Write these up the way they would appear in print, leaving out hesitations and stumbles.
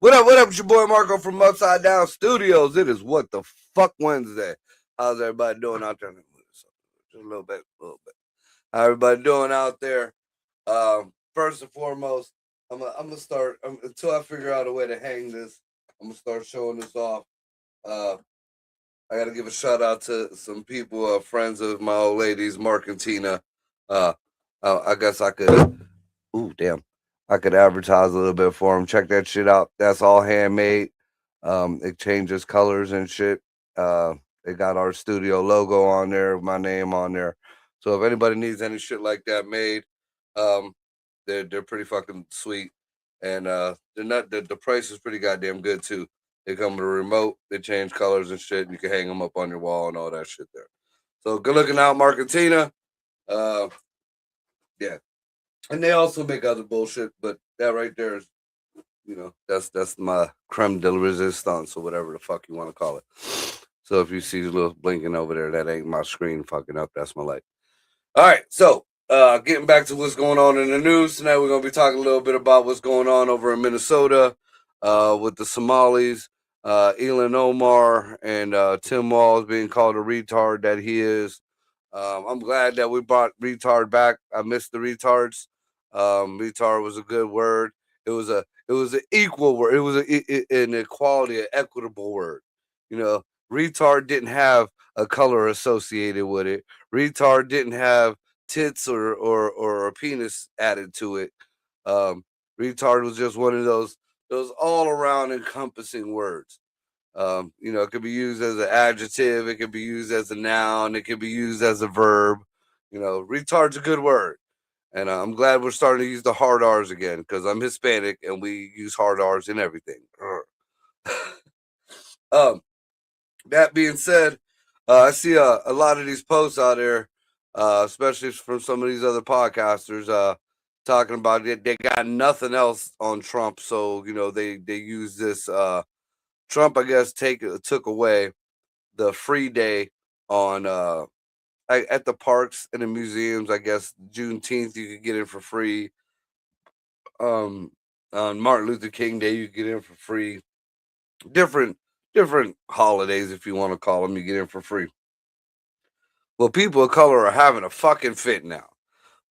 What up? It's your boy Marco from Upside Down Studios. It is What the Fuck Wednesday. How's everybody doing out there? Just a little bit. How everybody doing out there? First and foremost, I'm gonna start until I figure out a way to hang this. I'm gonna start showing this off. I gotta give a shout out to some people, friends of my old ladies, Mark and Tina. I guess I could. Ooh, damn. I could advertise a little bit for them. Check that shit out. That's all handmade. It changes colors and shit. They got our studio logo on there, my name on there. So if anybody needs any shit like that made, they're pretty fucking sweet. And they're not the price is pretty goddamn good too. They come with a remote, they change colors and shit, and you can hang them up on your wall and all that shit there. So good looking out, Mark and Tina. Yeah. And they also make other bullshit, but that right there is, that's my creme de la resistance or whatever the fuck you want to call it. So if you see the little blinking over there, that ain't my screen fucking up. That's my light. All right, so getting back to what's going on in the news tonight, we're gonna be talking a little bit about what's going on over in Minnesota with the Somalis, Elon Omar and Tim Walz being called a retard that he is. I'm glad that we brought retard back. I missed the retards. Retard was a good word. It was an equal word. It was an equality, an equitable word. Retard didn't have a color associated with it. Retard didn't have tits or a penis added to it. Retard was just one of those all around encompassing words. It could be used as an adjective, it could be used as a noun, it could be used as a verb. Retard's a good word. And I'm glad we're starting to use the hard R's again because I'm Hispanic and we use hard R's in everything. That being said, I see a lot of these posts out there, especially from some of these other podcasters, talking about it. They got nothing else on Trump, so they use this. Trump, I guess, took away the free day on at the parks and the museums. I guess Juneteenth you could get in for free. On Martin Luther King Day you get in for free. Different holidays, if you want to call them, you get in for free. Well, people of color are having a fucking fit now.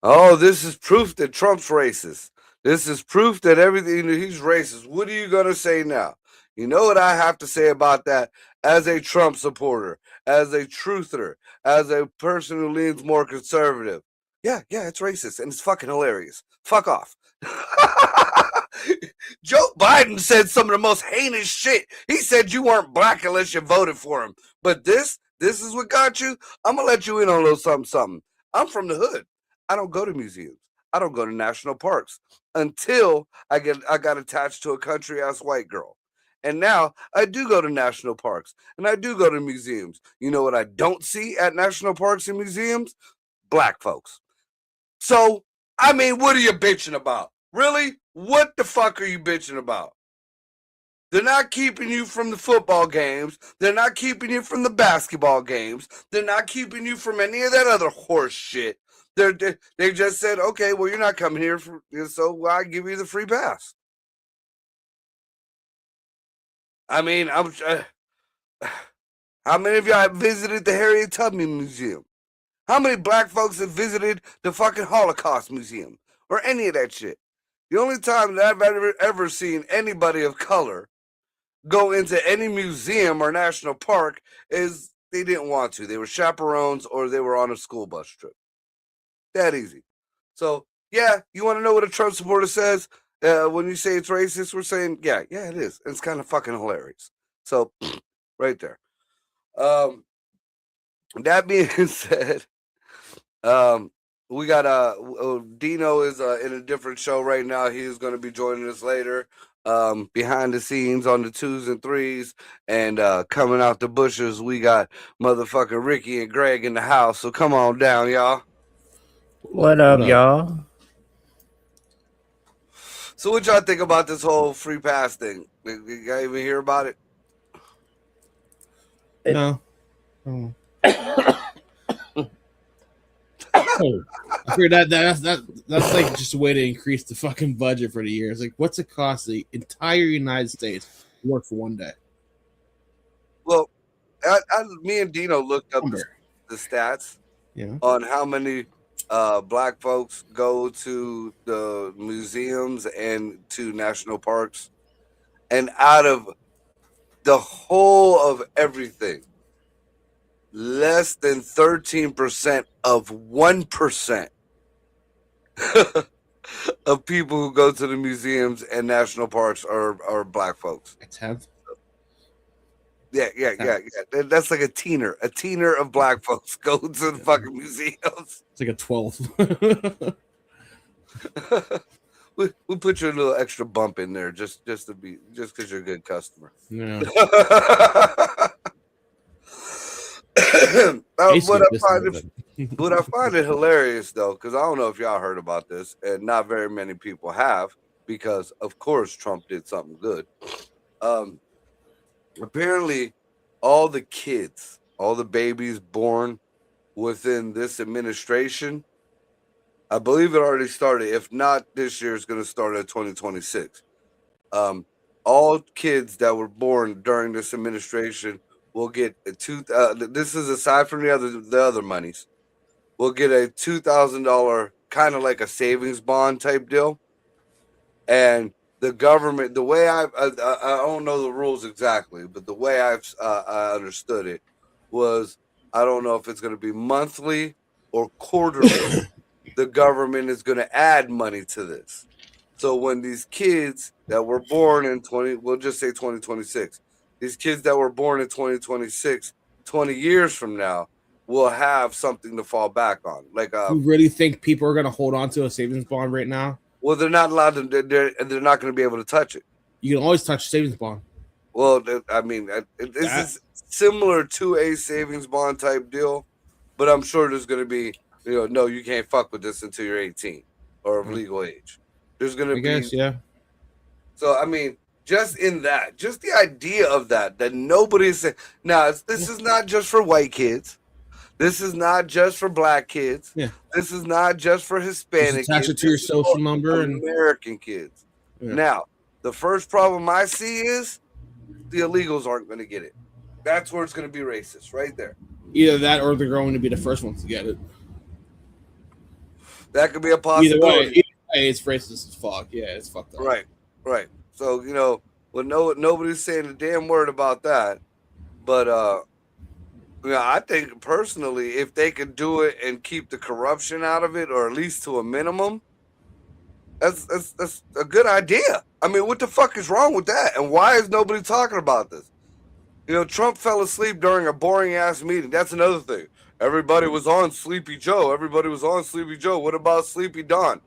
Oh, this is proof that Trump's racist. This is proof that everything he's racist. What are you gonna say now? You know what I have to say about that as a Trump supporter, as a truther, as a person who leans more conservative? Yeah, it's racist and it's fucking hilarious. Fuck off. Joe Biden said some of the most heinous shit. He said you weren't black unless you voted for him. But this is what got you? I'm going to let you in on a little something. I'm from the hood. I don't go to museums. I don't go to national parks until I got attached to a country-ass white girl. And now I do go to national parks and I do go to museums. You know what I don't see at national parks and museums? Black folks. So, what are you bitching about? Really? What the fuck are you bitching about? They're not keeping you from the football games. They're not keeping you from the basketball games. They're not keeping you from any of that other horse shit. They just said, okay, well, you're not coming here, so I give you the free pass. How many of y'all have visited the Harriet Tubman Museum? How many black folks have visited the fucking Holocaust Museum or any of that shit? The only time that I've ever seen anybody of color go into any museum or national park is they didn't want to. They were chaperones or they were on a school bus trip. That easy. So, yeah, you want to know what a Trump supporter says when you say it's racist? We're saying, yeah, it is. It's kind of fucking hilarious. So, right there. That being said, we got Dino is in a different show right now. He is going to be joining us later. behind the scenes on the 2s and 3s, and coming out the bushes, we got motherfucking Ricky and Greg in the house. So come on down, y'all. What up, y'all? So what y'all think about this whole free pass thing? You guys even hear about it? No. Oh. I figured that's like just a way to increase the fucking budget for the year. It's like, what's it cost the entire United States to work for one day? Well, me and Dino looked up the stats on how many black folks go to the museums and to national parks, and out of the whole of everything, less than 13% of 1% of people who go to the museums and national parks are black folks. A tenth? Yeah. That's like a teener of black folks go to the fucking museums. It's like a 12. We'll put you a little extra bump in there just because you're a good customer. Yeah. What I find it hilarious though, because I don't know if y'all heard about this, and not very many people have, because of course Trump did something good. Apparently, all the kids, all the babies born within this administration, I believe it already started. If not this year, it's going to start at 2026. All kids that were born during this administration will get this is aside from the other monies. We'll get a $2,000 kind of like a savings bond type deal, and the government, the way I don't know the rules exactly, but the way I understood it was, I don't know if it's going to be monthly or quarterly. The government is going to add money to this. So when these kids that were born in we'll just say 2026, these kids that were born in 2026, 20 years from now, will have something to fall back on. Like, you really think people are going to hold on to a savings bond right now? Well, they're not allowed to. They're not going to be able to touch it. You can always touch savings bond. Well, I mean, this is similar to a savings bond type deal, but I'm sure there's going to be, no, you can't fuck with this until you're 18 or of legal age. There's going to be, guess, yeah. So I mean, just the idea of that nobody's saying. Now, this is not just for white kids. This is not just for black kids. Yeah. This is not just for Hispanic kids. Attach it to your social number and American kids. Yeah. Now, the first problem I see is the illegals aren't going to get it. That's where it's going to be racist, right there. Either that, or they're going to be the first ones to get it. That could be a possibility. Either way, it's racist as fuck. Yeah, it's fucked up. Right. So nobody's saying a damn word about that, but I think personally, if they could do it and keep the corruption out of it, or at least to a minimum, that's a good idea. I mean, what the fuck is wrong with that? And why is nobody talking about this? Trump fell asleep during a boring ass meeting. That's another thing. Everybody was on Sleepy Joe. What about Sleepy Don?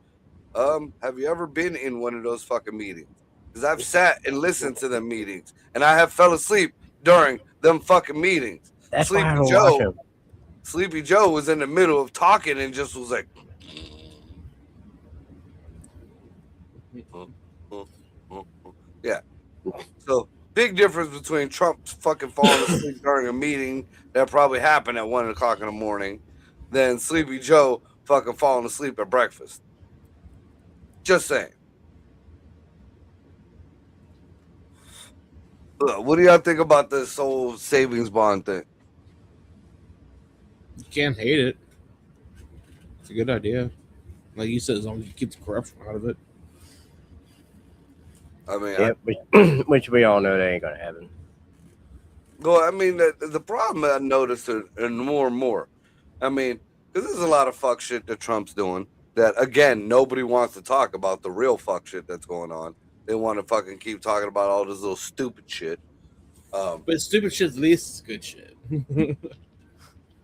Have you ever been in one of those fucking meetings? Because I've sat and listened to them meetings, and I have fell asleep during them fucking meetings. That's Sleepy why I don't watch him. Sleepy Joe was in the middle of talking and just was like, yeah. So big difference between Trump fucking falling asleep during a meeting that probably happened at 1 o'clock in the morning than Sleepy Joe fucking falling asleep at breakfast. Just saying. What do y'all think about this whole savings bond thing? You can't hate it. It's a good idea. Like you said, as long as you keep the corruption out of it. I mean, which we all know that ain't gonna happen. Well, I mean, the problem I noticed, and more and more, I mean, because there's a lot of fuck shit that Trump's doing that, again, nobody wants to talk about the real fuck shit that's going on. They want to fucking keep talking about all this little stupid shit. But stupid shit's at least good shit.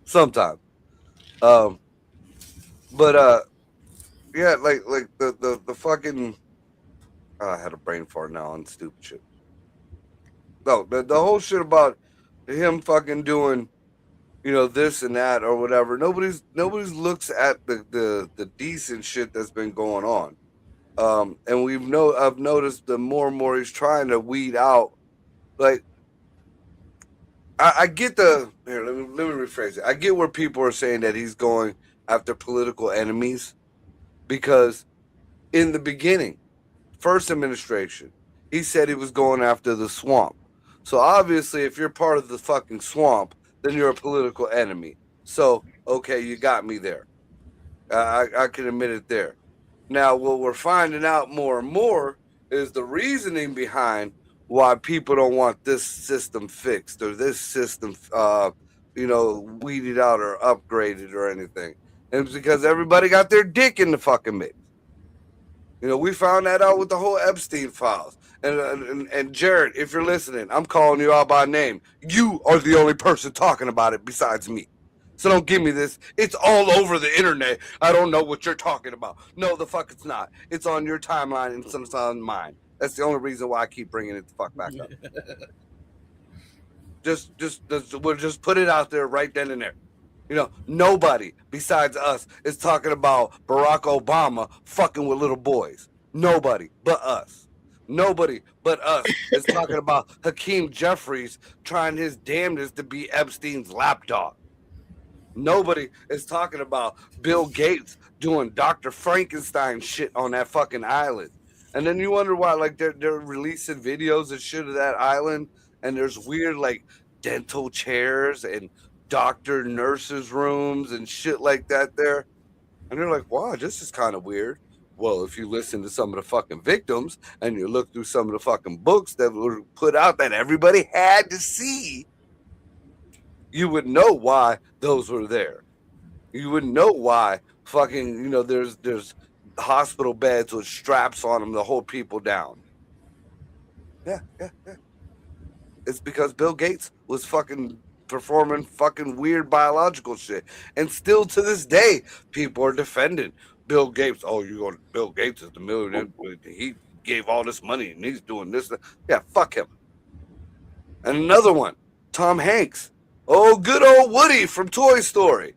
Sometimes. Yeah, like the fucking I had a brain fart now on stupid shit. No, the whole shit about him fucking doing, this and that or whatever. Nobody's looks at the decent shit that's been going on. And I've noticed the more and more he's trying to weed out. Like, I get here. Let me rephrase it. I get where people are saying that he's going after political enemies because in the beginning, first administration, he said he was going after the swamp. So obviously, if you're part of the fucking swamp, then you're a political enemy. So okay, you got me there. I can admit it there. Now, what we're finding out more and more is the reasoning behind why people don't want this system fixed or this system, weeded out or upgraded or anything. And it's because everybody got their dick in the fucking mix. We found that out with the whole Epstein files. And Jared, if you're listening, I'm calling you out by name. You are the only person talking about it besides me. So don't give me this. It's all over the internet. I don't know what you're talking about. No, the fuck it's not. It's on your timeline and it's on mine. That's the only reason why I keep bringing it the fuck back up. We'll just put it out there right then and there. Nobody besides us is talking about Barack Obama fucking with little boys. Nobody but us. Nobody but us is talking about Hakeem Jeffries trying his damnedest to be Epstein's lapdog. Nobody is talking about Bill Gates doing Dr. Frankenstein shit on that fucking island. And then you wonder why, like, they're releasing videos and shit of that island, and there's weird, like, dental chairs and doctor nurses rooms and shit like that there. And they're like, wow, this is kind of weird. Well, if you listen to some of the fucking victims and you look through some of the fucking books that were put out that everybody had to see, you would know why those were there. You would know why fucking, there's hospital beds with straps on them to hold people down. Yeah. It's because Bill Gates was fucking performing fucking weird biological shit. And still to this day, people are defending Bill Gates. Oh, Bill Gates is the millionaire. He gave all this money and he's doing this. Yeah, fuck him. And another one, Tom Hanks. Oh, good old Woody from Toy Story.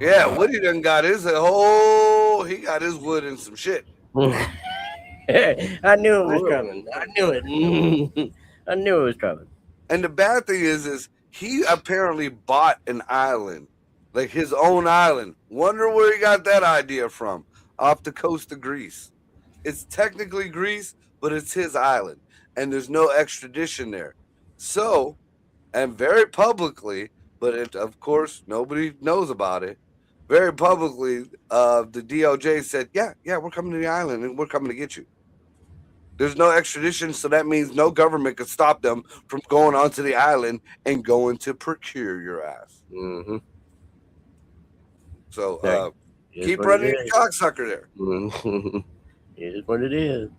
Yeah, Woody done got he got his wood in some shit. I knew it was coming. I knew it. I knew it was coming. And the bad thing is he apparently bought an island, like his own island. Wonder where he got that idea from. Off the coast of Greece. It's technically Greece, but it's his island. And there's no extradition there. So, and very publicly, but of course, nobody knows about it. Very publicly, the DOJ said, yeah, we're coming to the island and we're coming to get you. There's no extradition, so that means no government could stop them from going onto the island and going to procure your ass. Mm-hmm. So keep running your cocksucker there. It is what it is.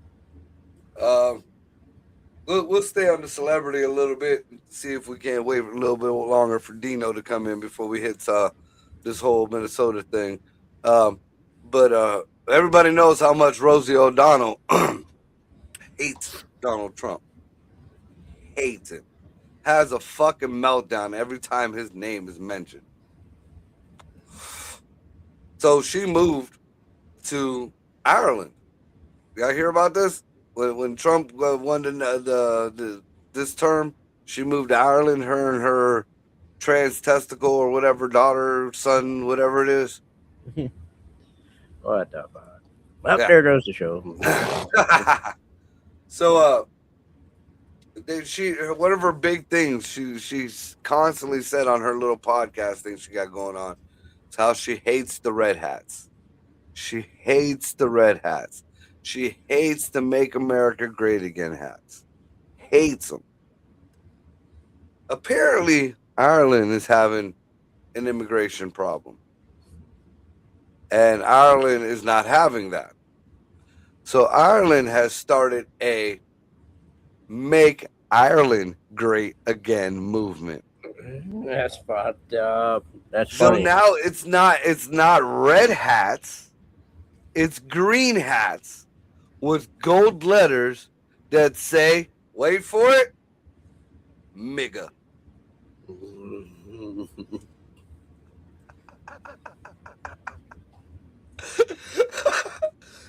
We'll stay on the celebrity a little bit and see if we can't wait a little bit longer for Dino to come in before we hit this whole Minnesota thing. But everybody knows how much Rosie O'Donnell hates Donald Trump. Hates him. Has a fucking meltdown every time his name is mentioned. So she moved to Ireland. Y'all hear about this? When Trump won this term, she moved to Ireland, her and her trans testicle or whatever, daughter, son, whatever it is. What the fuck? Well, yeah. There goes the show. So, one of her big things she's constantly said on her little podcast thing she got going on is how she hates the red hats. She hates the red hats. She hates the Make America Great Again hats. Hates them. Apparently, Ireland is having an immigration problem. And Ireland is not having that. So Ireland has started a Make Ireland Great Again movement. That's fucked up. That's so funny. Now it's not red hats, it's green hats with gold letters that say, wait for it, MIGA.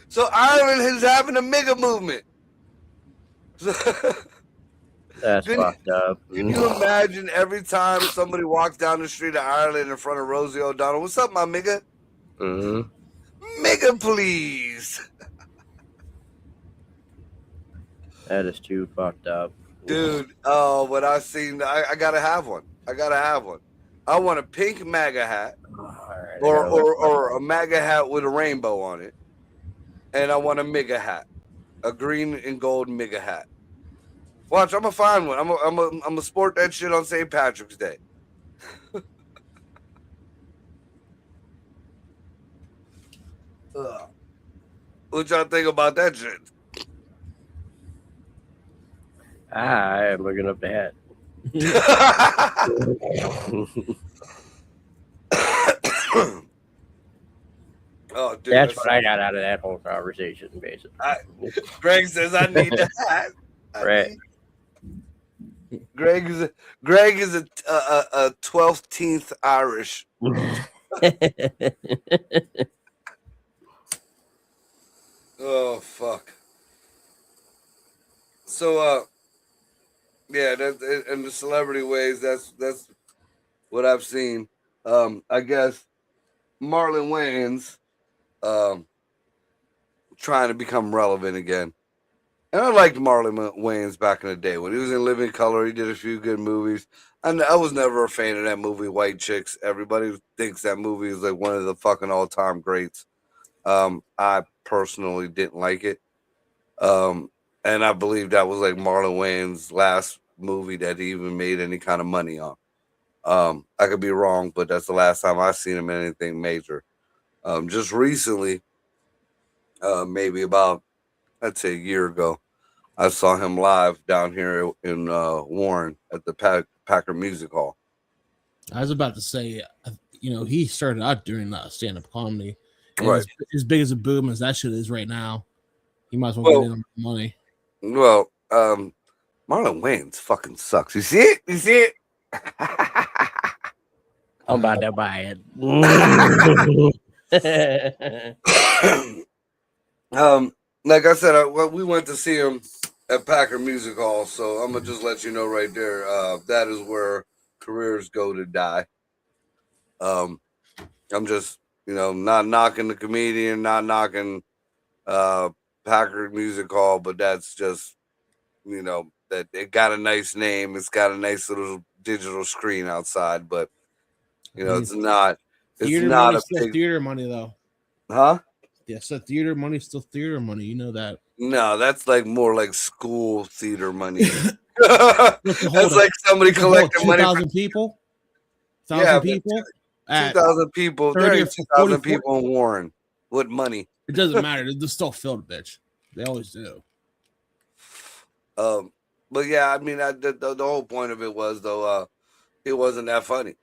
So Ireland is having a MIGA movement. That's fucked up. Can you imagine every time somebody walks down the street of Ireland in front of Rosie O'Donnell? What's up, my MIGA? MIGA, please. That is too fucked up. Dude, oh, what I seen, I gotta have one. I want a pink MAGA hat, Right, or a MAGA hat with a rainbow on it, and I want a MIGA hat, a green and gold MIGA hat. Watch, I'm gonna find one. I'm gonna sport that shit on St. Patrick's Day. What y'all think about that shit? I am looking up the hat. Oh, dude, that's what I got out of that whole conversation, basically. Greg says I need the hat. Right. Greg is a 12th Irish. Oh fuck. So yeah, that in the celebrity ways, that's what I've seen. I guess Marlon Wayans trying to become relevant again. And I liked Marlon Wayans back in the day. When he was in Living Color, he did a few good movies. And I was never a fan of that movie, White Chicks. Everybody thinks that movie is like one of the fucking all-time greats. I personally didn't like it. And I believe that was like Marlon Wayans' last movie that he even made any kind of money on. I could be wrong, but that's the last time I've seen him in anything major. Just recently, maybe about, I'd say a year ago, I saw him live down here in Warren at the Packer Music Hall. I was about to say, he started out doing stand-up comedy. And Right. As big as a boom as that shit is right now, he might as well get in on money. Well, Marlon Wayans fucking sucks. You see it? You see it? I'm about to buy it. Like I said, we went to see him at Packer Music Hall, so I'm gonna just let you know right there. That is where careers go to die. I'm just, not knocking the comedian, not knocking Packer Music Hall, but that's just, that it got a nice name. It's got a nice little digital screen outside, but it's not. It's not a big theater money though. Huh? Yeah, so theater money is still theater money. You know that. No, that's like more like school theater money. That's like somebody collecting money. 2,000 people. 1,000 people. 2,000 people. 2,000 people in Warren with money. It doesn't matter. They're still filled, bitch. They always do. But yeah, I mean, the whole point of it was though, it wasn't that funny.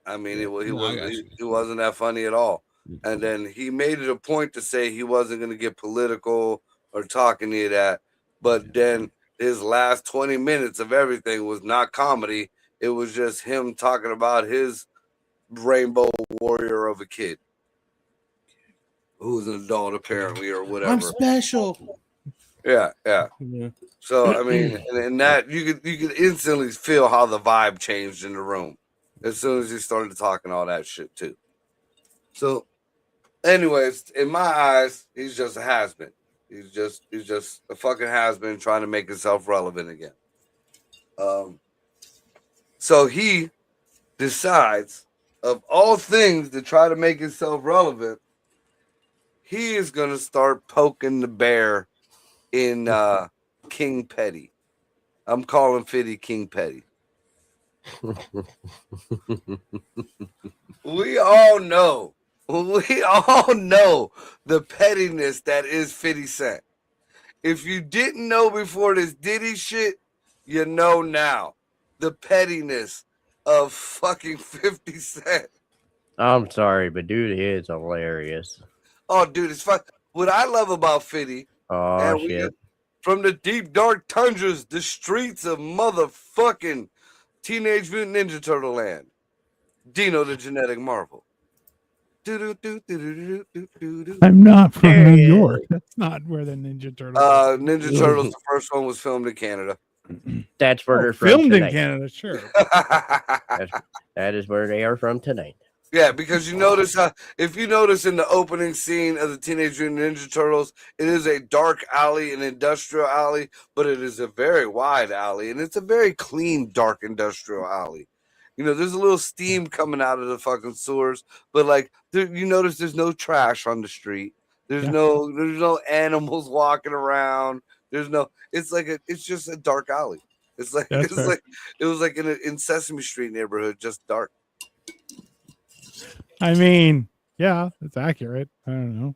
I mean, he wasn't that funny at all. And then he made it a point to say he wasn't going to get political or talk any of that. But then his last 20 minutes of everything was not comedy. It was just him talking about his rainbow warrior of a kid who's an adult apparently or whatever. I'm special. Yeah. So I mean, and that you could instantly feel how the vibe changed in the room as soon as he started talking all that shit too. So, anyways, in my eyes, he's just a has-been. He's just a fucking has-been trying to make himself relevant again. So he decides, of all things, to try to make himself relevant, he is gonna start poking the bear in King Petty. I'm calling Fitty King Petty. We all know the pettiness that is 50 Cent. If you didn't know before this Diddy shit, you know now. The pettiness of fucking 50 Cent. I'm sorry, but dude, he is hilarious. Oh, dude, it's fun. What I love about 50 Oh And we shit! from the deep dark tundras, the streets of motherfucking Teenage Mutant Ninja Turtle land. Dino the genetic marvel. I'm not from There New he York. is. That's not where the Ninja Turtles are. Ninja Turtles, the first one was filmed in Canada. That's where they're from Filmed in tonight. Canada, sure. That is where they are from tonight. Yeah, because you notice if you notice in the opening scene of the Teenage Mutant Ninja Turtles, it is a dark alley, an industrial alley, but it is a very wide alley, and it's a very clean, dark industrial alley. You know, there's a little steam coming out of the fucking sewers, but like you notice there's no trash on the street. There's Yeah. no animals walking around. It's just a dark alley. It's like That's fair. it was like in Sesame Street neighborhood, just dark. I mean, yeah, that's accurate. I don't know.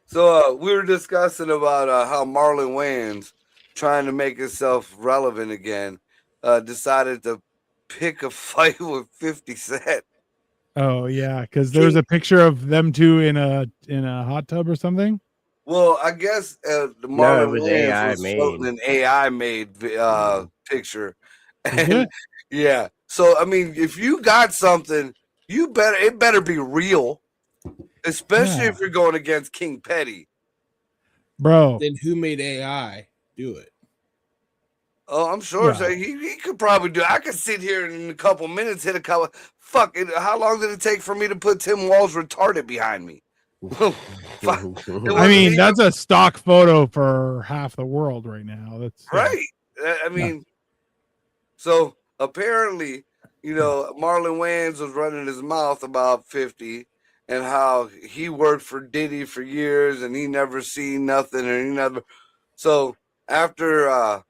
So we were discussing about how Marlon Wayans, trying to make himself relevant again, decided to pick a fight with 50 Cent. Oh yeah, because there was a picture of them two in a hot tub or something. Well, I guess the No, it Marlon was Wayans AI was made. floating an AI made picture, and it? yeah. So I mean, if you got something, it better be real, especially Yeah. if you're going against King Petty. Bro, Then who made AI do it? Oh, I'm sure Yeah. so he could probably do it. I could sit here in a couple minutes, hit a couple. Fuck it. How long did it take for me to put Tim Wall's retarded behind me? I mean, that's a stock photo for half the world right now. That's right. I mean, so apparently, you know, Marlon Wayans was running his mouth about 50 and how he worked for Diddy for years and he never seen nothing and he never. So after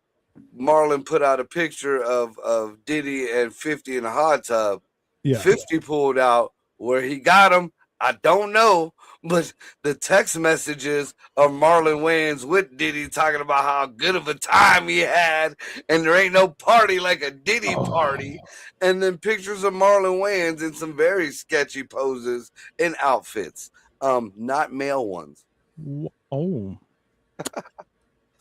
Marlon put out a picture of Diddy and 50 in a hot tub, Yeah. 50 pulled out where he got him. I don't know, but the text messages of Marlon Wayans with Diddy talking about how good of a time he had, and there ain't no party like a Diddy party, and then pictures of Marlon Wayans in some very sketchy poses and outfits, not male ones. Oh.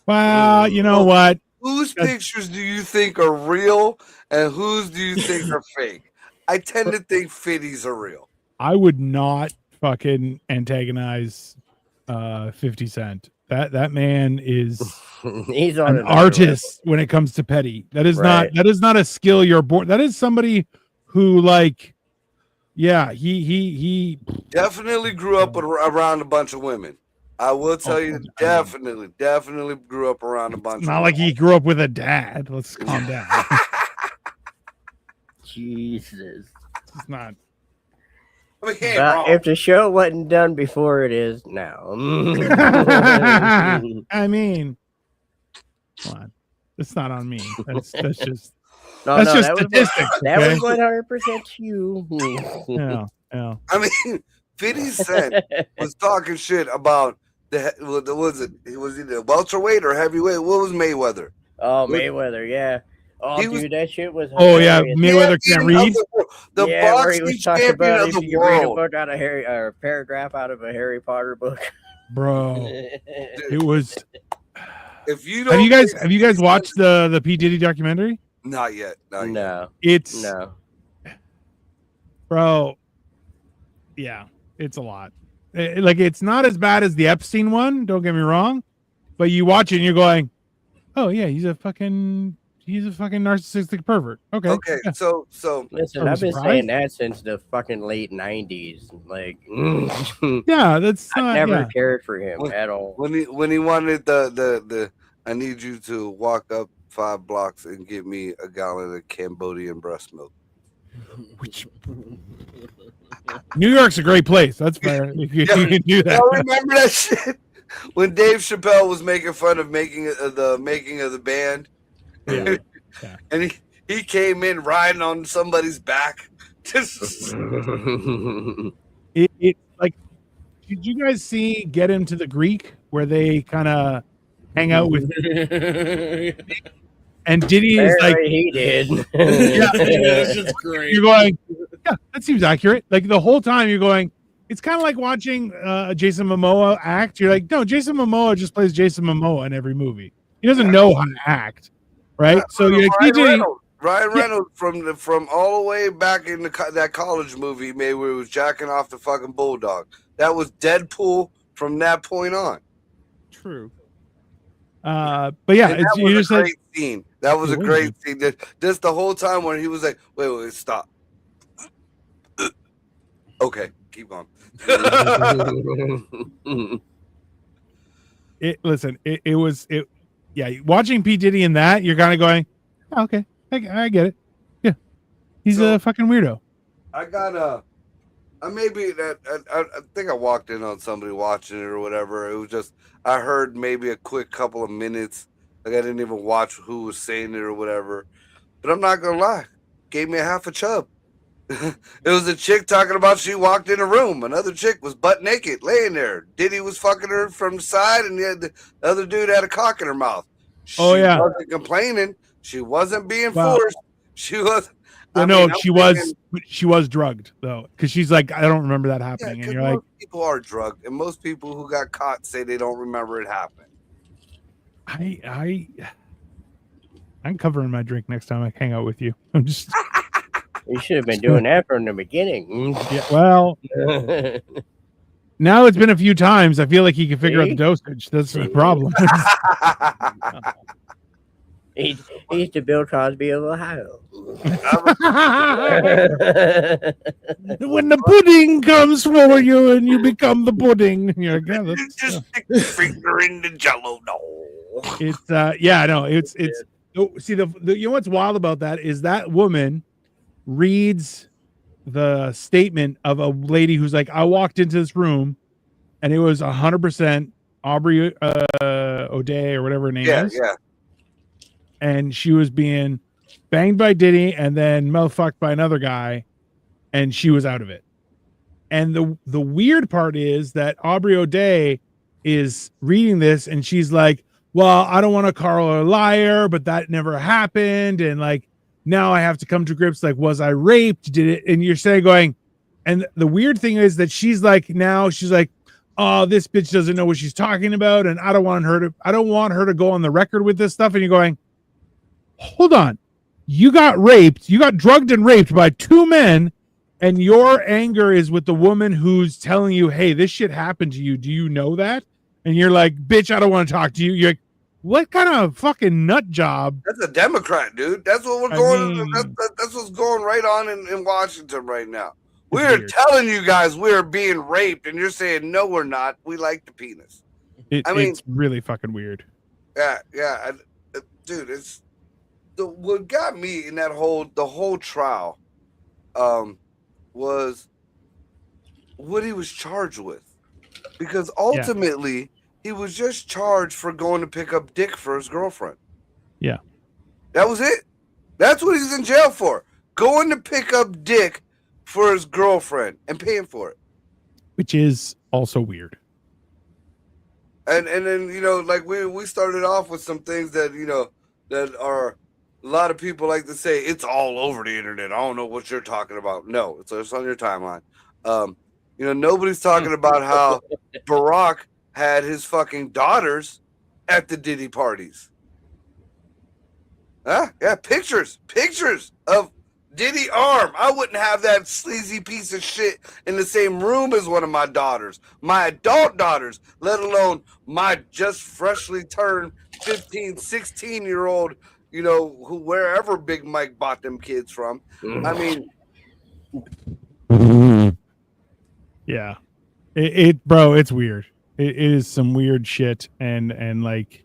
Well, you know what? Whose pictures do you think are real, and whose do you think are fake? I tend to think 50s are real. I would not fucking antagonize 50 Cent. That man is He's on an artist when it comes to petty. That is not a skill you're born. That is somebody who he definitely grew up around a bunch of women. I will tell you, definitely grew up around a bunch. Not like he grew up with a dad. Let's calm down. Jesus. It's not. If the show wasn't done before, it is now. I mean, come on. It's not on me. That's just that statistics. That okay? was 100% you. Yeah. I mean, 50 Cent was talking shit about was he the welterweight or heavyweight? What was Mayweather? Oh, Mayweather, yeah. Oh, dude, that shit was. Oh yeah, Mayweather can't read. The boxing champion of the world. Read a book out of a paragraph out of a Harry Potter book, bro. It was. If you don't, have you guys watched the P Diddy documentary? Not yet. No. It's bro. Yeah, it's a lot. Like it's not as bad as the Epstein one. Don't get me wrong, but you watch it and you're going, oh yeah, he's a fucking narcissistic pervert. Okay. Yeah. So listen, I've been saying that since the fucking late 90s. Like, yeah, that's I never cared for him at all. When he wanted the I need you to walk up 5 blocks and give me a gallon of Cambodian breast milk. Which New York's a great place. That's fair. You can do that. I remember that shit when Dave Chappelle was making fun of making of the band. Yeah. And he came in riding on somebody's back. It's like, did you guys see Get Him to the Greek where they kind of hang out with and Diddy is like he did. That's just great. You're going, yeah, that seems accurate. Like the whole time you're going, it's kind of like watching Jason Momoa act. You're like, no, Jason Momoa just plays Jason Momoa in every movie. He doesn't know how to act, right? So you're like, Ryan Reynolds from all the way back in that college movie he made where he was jacking off the fucking bulldog. That was Deadpool from that point on. True. But yeah, and you just great scene. That was a great scene. Just the whole time when he was like, wait, stop. Okay, keep going. Yeah, watching P. Diddy in that, you're kind of going, oh, okay, I get it. Yeah, he's a fucking weirdo. I think I walked in on somebody watching it or whatever. It was just, I heard maybe a quick couple of minutes. Like I didn't even watch who was saying it or whatever. But I'm not gonna lie, gave me a half a chub. It was a chick talking about she walked in a room. Another chick was butt naked, laying there. Diddy was fucking her from the side, and the other dude had a cock in her mouth. She wasn't complaining. She wasn't being forced. She was. She was drugged though, because she's like, I don't remember that happening. And you're like, people are drugged, and most people who got caught say they don't remember it happening. I'm covering my drink next time I hang out with you. I'm just. You should have been doing that from the beginning. Yeah, well, now it's been a few times. I feel like he can figure out the dosage. That's the problem. He's the Bill Cosby of Ohio. When the pudding comes for you and you become the pudding, you're like, yeah, just stick your finger in the jello. No, it's see the you know what's wild about that is that woman reads the statement of a lady who's like, I walked into this room and it was 100% Aubrey O'Day or whatever her name is. Yeah. And she was being banged by Diddy and then mouth-fucked by another guy, and she was out of it. And the weird part is that Aubrey O'Day is reading this and she's like, well, I don't want to call her a liar, but that never happened. And like, now I have to come to grips, like, was I raped? Did it? And you're saying going, and the weird thing is that she's like, oh, this bitch doesn't know what she's talking about. And I don't want her to go on the record with this stuff. And you're going, hold on. You got raped. You got drugged and raped by two men. And your anger is with the woman who's telling you, hey, this shit happened to you. Do you know that? And you're like, bitch, I don't want to talk to you. You're like, what kind of fucking nut job? That's a Democrat, dude. That's what we're going. That's what's going right on in Washington right now. We're telling you guys we're being raped, and you're saying no, we're not. We like the penis. It's really fucking weird. Yeah, dude. It's what got me in the whole trial, was what he was charged with, because ultimately. Yeah. He was just charged for going to pick up dick for his girlfriend. Yeah. That was it. That's what he's in jail for. Going to pick up dick for his girlfriend and paying for it. Which is also weird. And then, like we started off with some things that, that are a lot of people like to say, it's all over the internet. I don't know what you're talking about. No, it's on your timeline. Nobody's talking about how Barack had his fucking daughters at the Diddy parties. Yeah, pictures of Diddy arm. I wouldn't have that sleazy piece of shit in the same room as one of my daughters, my adult daughters, let alone my just freshly turned 15, 16-year-old, who wherever Big Mike bought them kids from. I mean, yeah, bro, it's weird. It is some weird shit, and like,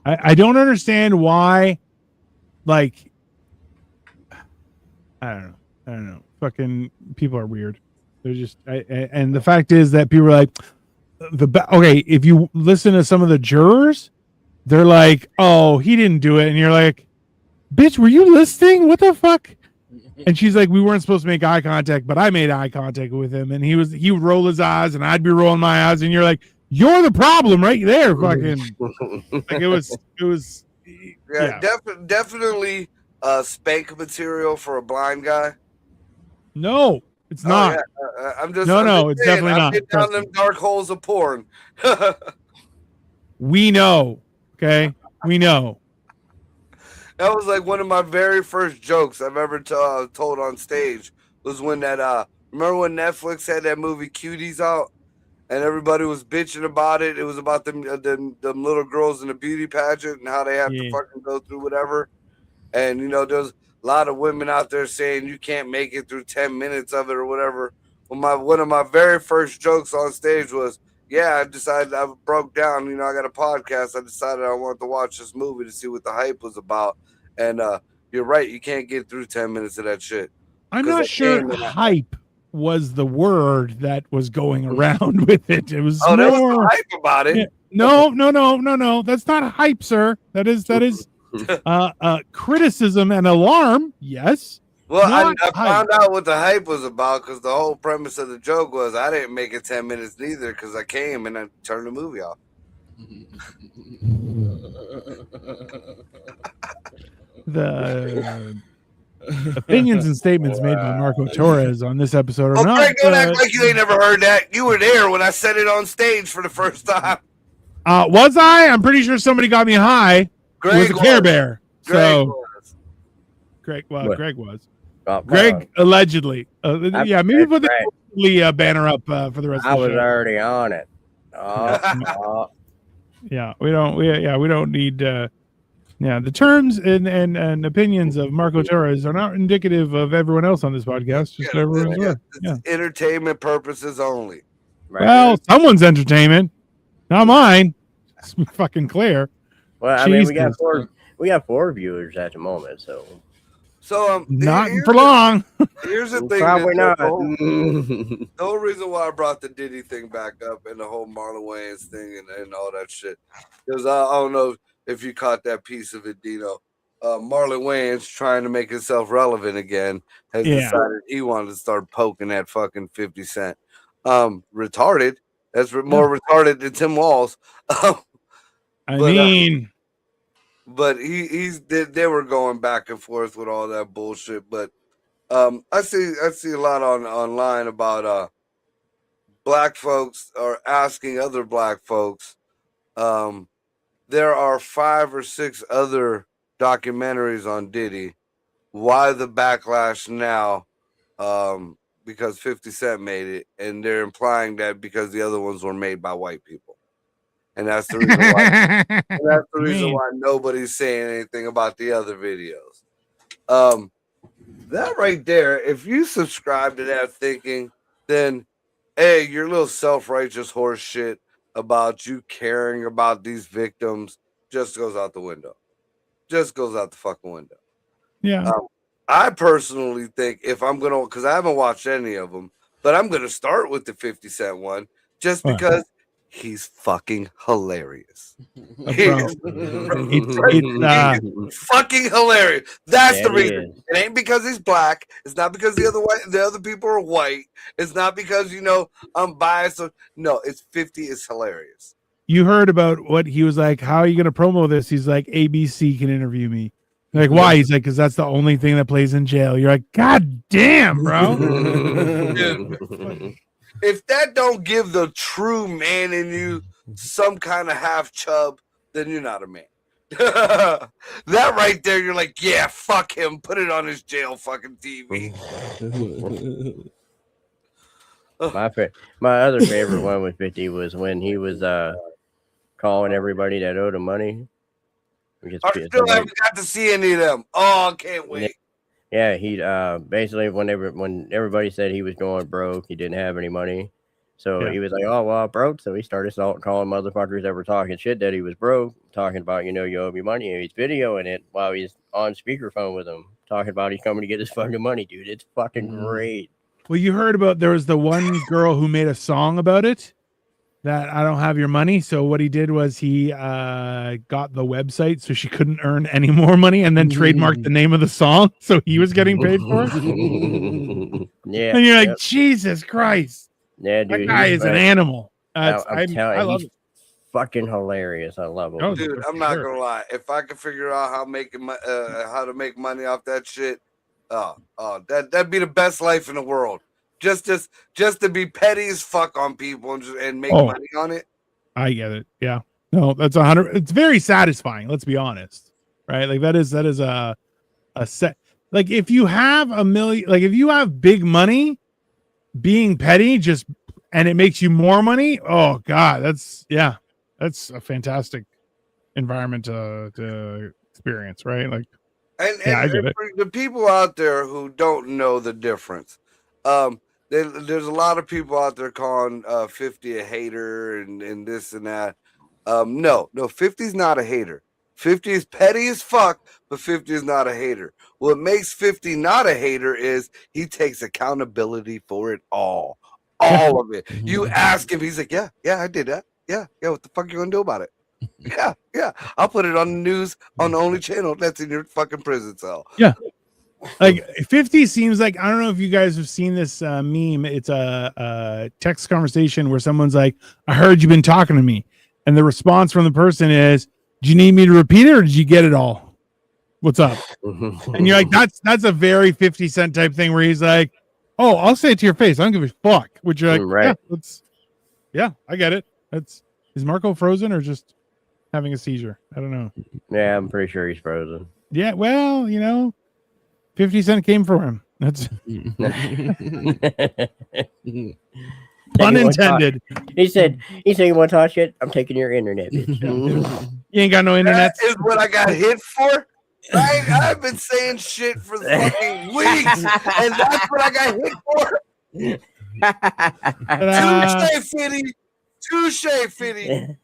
I don't understand why. Like, I don't know. Fucking people are weird. They're just, and the fact is that people are like, okay, if you listen to some of the jurors, they're like, oh, he didn't do it, and you're like, bitch, were you listening? What the fuck? And she's like, we weren't supposed to make eye contact, but I made eye contact with him, and he would roll his eyes, and I'd be rolling my eyes, and you're like, you're the problem right there, fucking. Like it was. Yeah. Definitely spank material for a blind guy. No, It's not. Yeah. I'm just No, I'm no, just it's saying, definitely I've not. been down Trust them me. dark holes of porn. We know. Okay, we know. That was like one of my very first jokes I've ever told on stage. Was when that remember when Netflix had that movie Cuties out, and everybody was bitching about it. It was about them little girls in the beauty pageant and how they have to Yeah. fucking go through whatever. And there's a lot of women out there saying you can't make it through 10 minutes of it or whatever. Well, one of my very first jokes on stage was, yeah, I decided I broke down. I got a podcast. I decided I wanted to watch this movie to see what the hype was about. And you're right, you can't get through 10 minutes of that shit. I'm 'Cause not I sure came and hype was the word that was going around with it. It was there was some more. hype about it. Yeah. No. That's not hype, sir. That is criticism and alarm. Yes. Well, I Not hype. found out what the hype was about because the whole premise of the joke was I didn't make it 10 minutes neither because I came and I turned the movie off. The opinions and statements made by Marco Torres on this episode are Oh, not. Greg, don't act like you ain't never heard that. You were there when I said it on stage for the first time. Was I? I'm pretty sure somebody got me high with a Care Bear. Greg So was. Greg was. Oh, Greg allegedly. Yeah, maybe put the allegedly banner up for the rest I of the was show. already on it. Oh, Yeah, we don't need. The terms and opinions of Marco Torres are not indicative of everyone else on this podcast. Just everyone's aware. Yeah. Entertainment purposes only. right. Well, someone's entertainment, not mine. It's fucking clear. Well, I mean, Jesus. we got 4 viewers at the moment, so So Not here's for long. Here's the thing. probably not. The whole reason why I brought the Diddy thing back up and the whole Marlon Wayans thing and all that shit. Because I don't know if you caught that piece of it, Dino. Marlon Wayans trying to make himself relevant again has decided he wanted to start poking at fucking 50 Cent. Retarded. That's more retarded than Tim Walz. But they were going back and forth with all that bullshit. But I see a lot online about black folks are asking other black folks. There are 5 or 6 other documentaries on Diddy. Why the backlash now? Because 50 Cent made it, and they're implying that because the other ones were made by white people. And that's the reason why nobody's saying anything about the other videos. That right there, if you subscribe to that thinking, then hey, your little self-righteous horse shit about you caring about these victims just goes out the window. Just goes out the fucking window. Yeah. I personally think if I'm gonna, because I haven't watched any of them, but I'm gonna start with the 50 Cent one just because he's fucking hilarious. He's fucking hilarious. That's the reason. It ain't because he's black. It's not because the other people are white. It's not because I'm biased. No, it's 50 is hilarious. You heard about what he was like. How are you going to promo this? He's like, ABC can interview me. Like, why? He's like, because that's the only thing that plays in jail. You're like, God damn, bro. Dude, if that don't give the true man in you some kind of half chub, then you're not a man. That right there, you're like, yeah, fuck him. Put it on his jail fucking TV. My other favorite one with 50 was when he was calling everybody that owed him money. I still haven't got to see any of them. Oh, I can't wait. Yeah, he basically when everybody said he was going broke, he didn't have any money. So he was like, oh, well, broke. So he started calling motherfuckers that were talking shit that he was broke, talking about, you owe me money. And he's videoing it while he's on speakerphone with him, talking about he's coming to get his fucking money, dude. It's fucking great. Well, you heard about there was the one girl who made a song about it. That I don't have your money. So what he did was he got the website so she couldn't earn any more money and then trademarked the name of the song. So he was getting paid for it. Yeah. And you're like, Jesus Christ. Yeah, dude. That guy is an animal. I love it. Fucking hilarious. I love him. Oh, dude, I'm not gonna lie. If I could figure out how to make money off that shit, that'd be the best life in the world. just to be petty as fuck on people and make Oh. money on it. I get it. Yeah. No, that's 100. It's very satisfying. Let's be honest, right? Like that is a set. Like if you have $1 million, like if you have big money, being petty and it makes you more money. Oh God, that's a fantastic environment to experience, right? Like, I get it. For the people out there who don't know the difference, there's a lot of people out there calling 50 a hater and this and that. No, 50's not a hater. 50 is petty as fuck, but 50 is not a hater. What makes 50 not a hater is he takes accountability for it all of it. You ask him, he's like, yeah, I did that. Yeah, what the fuck you gonna do about it? Yeah, I'll put it on the news on the only channel that's in your fucking prison cell. Yeah. Like 50 seems like, I don't know if you guys have seen this meme. It's a text conversation where someone's like, I heard you've been talking to me. And the response from the person is, do you need me to repeat it or did you get it all? What's up? And you're like, that's a very 50 Cent type thing where he's like, oh, I'll say it to your face. I don't give a fuck. Which you're like, right. Yeah, I get it. Is Marco frozen or just having a seizure? I don't know. Yeah, I'm pretty sure he's frozen. Yeah, well, 50 Cent came for him. That's pun intended. He said you want to talk shit? I'm taking your internet, bitch. You ain't got no internet. That is what I got hit for. I've been saying shit for fucking weeks, and that's what I got hit for. Touche, Fitty.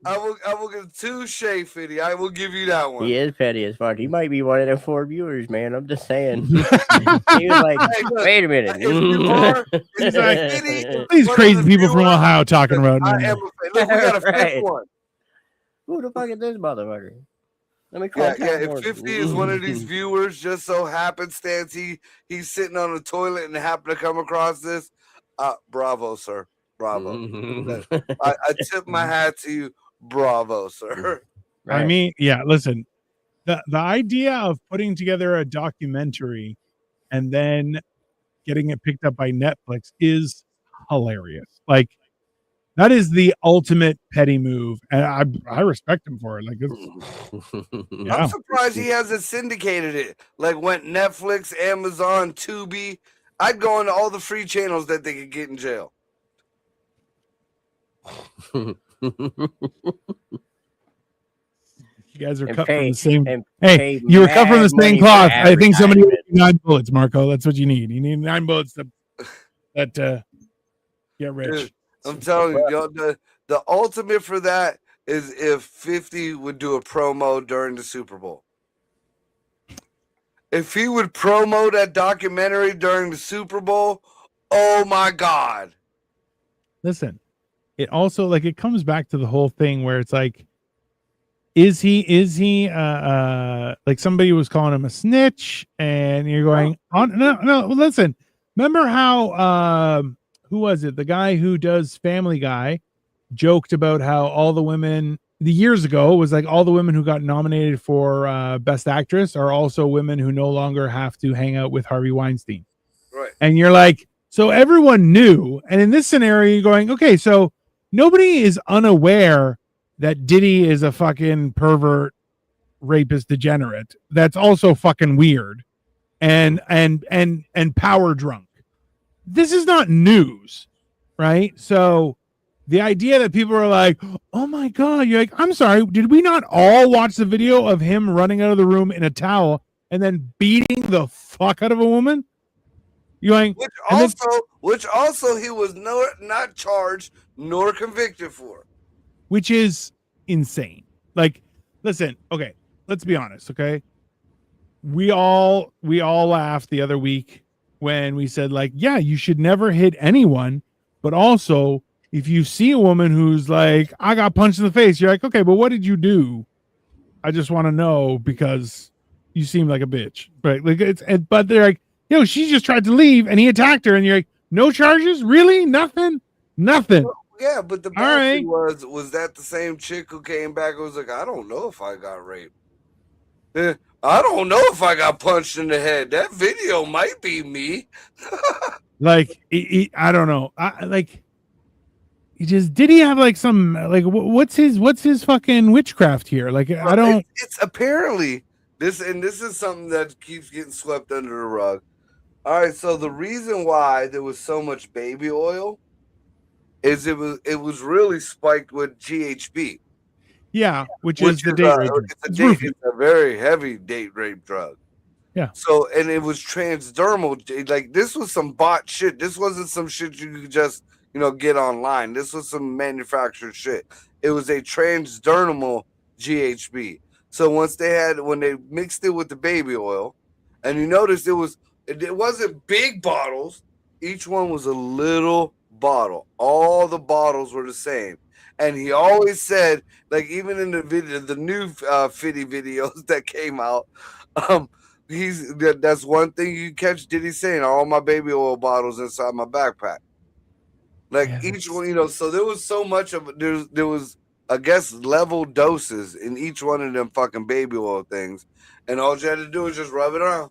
I will give touche, Fitty. I will give you that one. He is petty as fuck. He might be one of the 4 viewers, man. I'm just saying. He was like, wait a minute. These crazy people from Ohio talking about I am look, we got a fifth one. Who the fuck is this motherfucker? Let me call. If 50 is one of these viewers, just so happenstance he's sitting on the toilet and happened to come across this. Bravo, sir. Bravo. I tip my hat to you. Bravo, sir. Right. I mean, yeah, listen, the idea of putting together a documentary and then getting it picked up by Netflix is hilarious. Like, that is the ultimate petty move, and I respect him for it. Like, yeah. I'm surprised he hasn't syndicated it. Like, went Netflix, Amazon, Tubi. I'd go into all the free channels that they could get in jail. You guys are cut from the same. Hey, you were cut from the same cloth. I think somebody needs 9 bullets, Marco. That's what you need. You need 9 bullets to get rich. Dude, I'm telling you, the ultimate for that is if 50 would do a promo during the Super Bowl. If he would promo that documentary during the Super Bowl, oh my God. Listen, it also, like, it comes back to the whole thing where it's like, is he like, somebody was calling him a snitch and you're going on? No, listen, remember how who was it? The guy who does Family Guy joked about how all the women years ago was like all the women who got nominated for Best Actress are also women who no longer have to hang out with Harvey Weinstein. Right. And you're like, so everyone knew. And in this scenario, you're going, okay, so nobody is unaware that Diddy is a fucking pervert, rapist, degenerate. That's also fucking weird and power drunk. This is not news, right? So the idea that people are like, oh my God, you're like, I'm sorry, did we not all watch the video of him running out of the room in a towel and then beating the fuck out of a woman? You're like, which also he was not charged nor convicted for. Which is insane. Like, listen, okay, let's be honest, okay? We all laughed the other week when we said, like, yeah, you should never hit anyone, but also if you see a woman who's like, I got punched in the face, you're like, okay, but what did you do? I just want to know because you seem like a bitch, right? Like, but they're like, yo, she just tried to leave and he attacked her, and you're like, no charges, really, nothing. Well, yeah, but the bad thing was that the same chick who came back and was like, I don't know if I got raped. I don't know if I got punched in the head. That video might be me. Like, I don't know. Did he have like some like what's his fucking witchcraft here? Like, I don't. It's apparently this is something that keeps getting swept under the rug. All right, so the reason why there was so much baby oil is it was really spiked with GHB. Yeah, which is the date rape. It's a very heavy date rape drug. Yeah. So, and it was transdermal. Like, this was some bot shit. This wasn't some shit you could just, get online. This was some manufactured shit. It was a transdermal GHB. So when they mixed it with the baby oil, and you notice it wasn't big bottles. Each one was a little bottle. All the bottles were the same. And he always said, like, even in the video, the new Fitty videos that came out, that's one thing you catch Diddy saying, all my baby oil bottles inside my backpack. Like, each one, so there was so much of it. There was, I guess, level doses in each one of them fucking baby oil things. And all you had to do was just rub it around.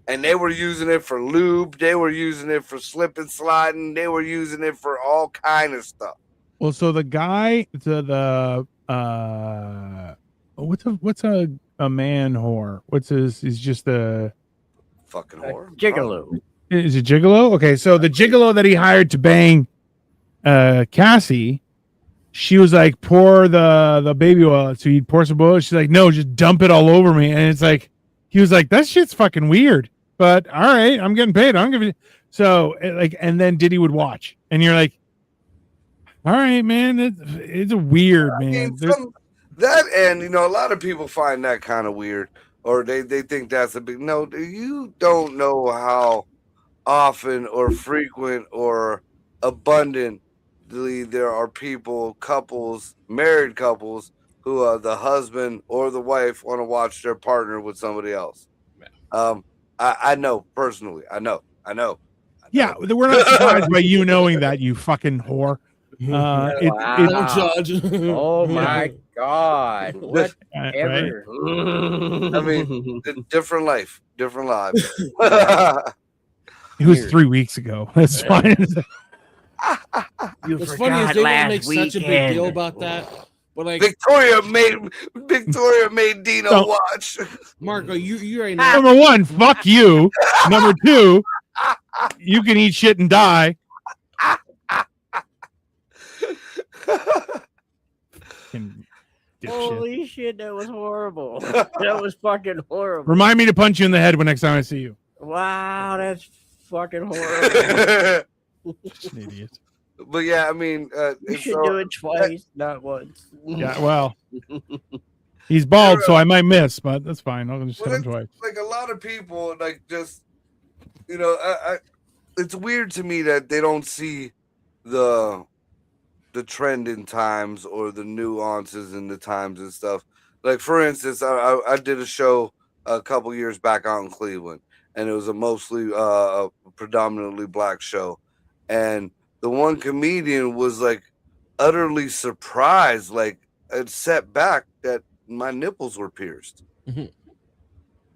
And they were using it for lube. They were using it for slip and sliding. They were using it for all kind of stuff. Well, so the guy, what's a man whore? He's just a fucking whore. Gigolo. Is it gigolo? Okay, so the gigolo that he hired to bang Cassie, she was like, pour the baby oil. So he'd pour some oil. She's like, no, just dump it all over me. And it's like, he was like, that shit's fucking weird. But all right, I'm getting paid. I'm giving. So and then Diddy would watch, and you're like, all right, man, it's a weird, man. A lot of people find that kind of weird, or they think that's a big no. You don't know how often or frequent or abundantly there are couples, married couples, who the husband or the wife want to watch their partner with somebody else. I know personally. I know. Yeah, we're not surprised by you knowing that, you fucking whore. Don't judge. Oh my God! Whatever. I mean, different lives. It was 3 weeks ago. That's fine. What's funny is they don't make such a big deal about that. But like Victoria made Dino watch. Marco, you right now. Number one, fuck you. Number two, you can eat shit and die. Holy shit, that was horrible. That was fucking horrible. Remind me to punch you in the head when next time I see you. Wow, that's fucking horrible. An idiot. But yeah, I mean, you should do it twice, not once. Yeah, well, he's bald, so I might miss, but that's fine. I'll just hit him twice. Like, a lot of people, like, just, it's weird to me that they don't see the trend in times or the nuances in the times and stuff. Like, for instance, I did a show a couple years back out in Cleveland, and it was a mostly predominantly black show, and the one comedian was like utterly surprised, like, it set back that my nipples were pierced.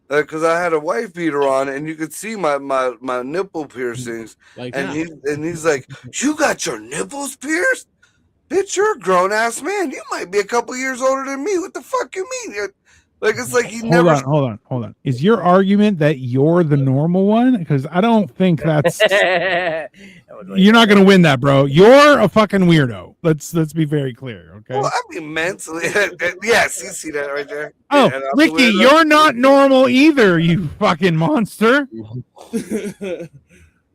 Because I had a wife beater on, and you could see my nipple piercings. He's like, "You got your nipples pierced? Bitch, you're a grown ass man. You might be a couple years older than me. What the fuck you mean?" Like, it's like he never. Hold on. Is your argument that you're the normal one? Because I don't think that's. You're not gonna win that, bro. You're a fucking weirdo. Let's be very clear, okay? Well, I mean, mentally, yes, you see that right there. Oh, Yeah, Ricky, you're not normal either, you fucking monster.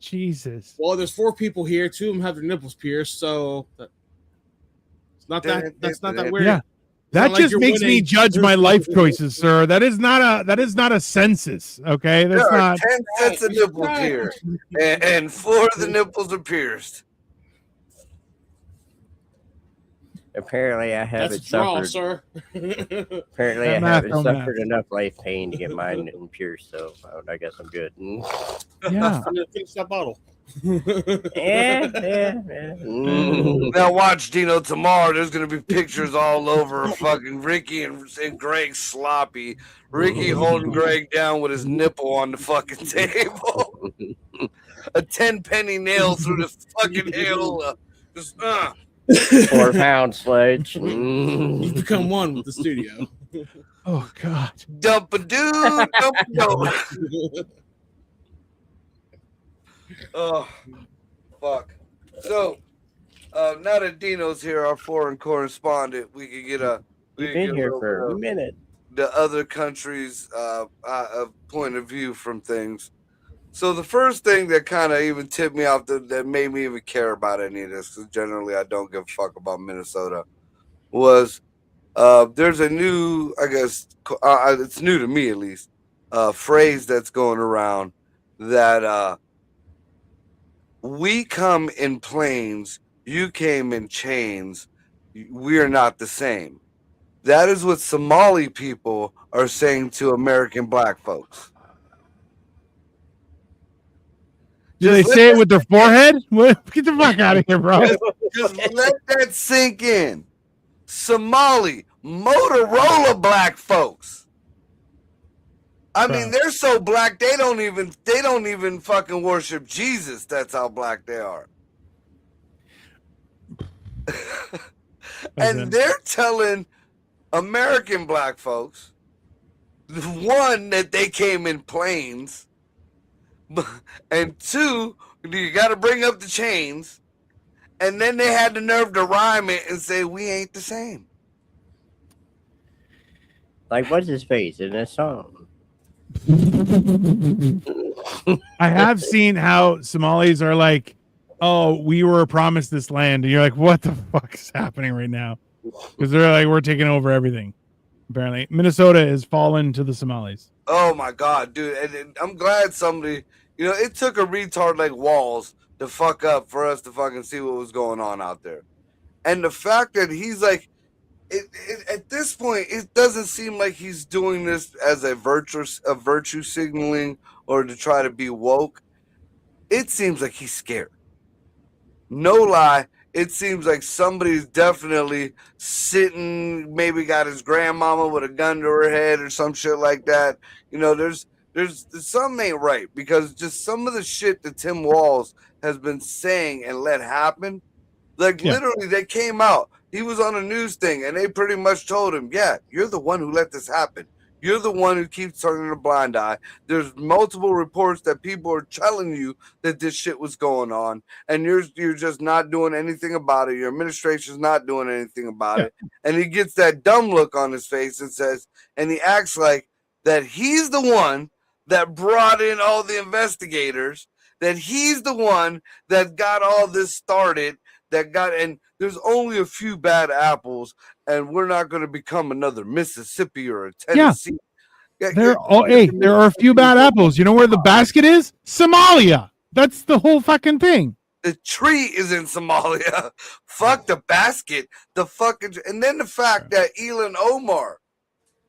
Jesus. Well, there's 4 people here. 2 of them have their nipples pierced, so it's not that. That's not that weird. Yeah. That just makes me judge my life choices, sir. That is not a census, okay? That's there not 10 sets of nipples here, and 4 of the nipples are pierced. Apparently, I haven't suffered. Sir. Apparently, I haven't suffered enough life pain to get mine pierced, so I guess I'm good. Yeah. Finish that bottle. Now watch, Dino, tomorrow there's gonna be pictures all over fucking Ricky and Greg sloppy. Ricky holding Greg down with his nipple on the fucking table. A 10-penny nail through the fucking areola. Just 4-pound sledge. You've become one with the studio. Oh God. Dump-a-doo, dump-a-doo. Oh, fuck. So, now that Dino's here, our foreign correspondent, we could get a. You've been here for a minute. The other countries' point of view from things. So the first thing that kind of even tipped me off that made me even care about any of this, because generally I don't give a fuck about Minnesota, was there's a new, I guess it's new to me at least, phrase that's going around that we come in planes, you came in chains, we're not the same. That is what Somali people are saying to American black folks. Do they say it with their forehead? Get the fuck out of here, bro. Just let that sink in. Somali, Motorola black folks. I mean, they're so black they don't even fucking worship Jesus. That's how black they are. And they're telling American black folks, one, that they came in planes, and two, you got to bring up the chains, and then they had the nerve to rhyme it and say we ain't the same. Like, what's his face in this song? I have seen how Somalis are like, oh, we were promised this land, and you're like, what the fuck is happening right now? Because they're like, we're taking over everything. Apparently, Minnesota has fallen to the Somalis. Oh my god, dude! And I'm glad somebody, it took a retard like Walls to fuck up for us to fucking see what was going on out there, and the fact that he's like, at this point, it doesn't seem like he's doing this as a virtue signaling or to try to be woke. It seems like he's scared. No lie. It seems like somebody's definitely sitting, maybe got his grandmama with a gun to her head or some shit like that. There's something ain't right, because just some of the shit that Tim Walz has been saying and let happen, literally they came out. He was on a news thing and they pretty much told him, yeah, you're the one who let this happen. You're the one who keeps turning a blind eye. There's multiple reports that people are telling you that this shit was going on, and you're just not doing anything about it. Your administration's not doing anything about it. And he gets that dumb look on his face and says, and he acts like that he's the one that brought in all the investigators, that he's the one that got all this started, and there's only a few bad apples, and we're not going to become another Mississippi or a Tennessee. Yeah. There are a few bad apples. You know where the basket is? Somalia. That's the whole fucking thing. The tree is in Somalia. Fuck the basket. The fucking, and then the fact that Elon Omar,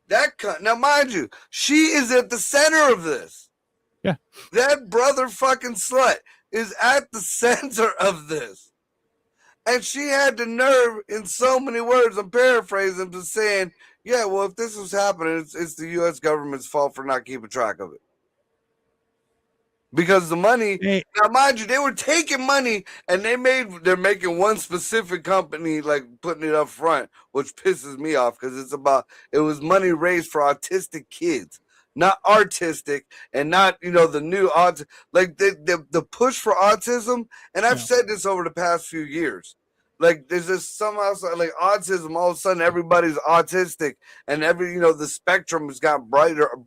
that cunt, now mind you, she is at the center of this. Yeah. That brother fucking slut is at the center of this. And she had the nerve, in so many words, I'm paraphrasing, to saying, yeah, well, if this was happening, it's the U.S. government's fault for not keeping track of it. Because the money, now mind you, they were taking money, and they're making one specific company, like, putting it up front, which pisses me off, because it was money raised for autistic kids. Not artistic, and not, the new like the push for autism. And I've said this over the past few years. Like, there's just somehow like autism, all of a sudden everybody's autistic, and the spectrum has got broader and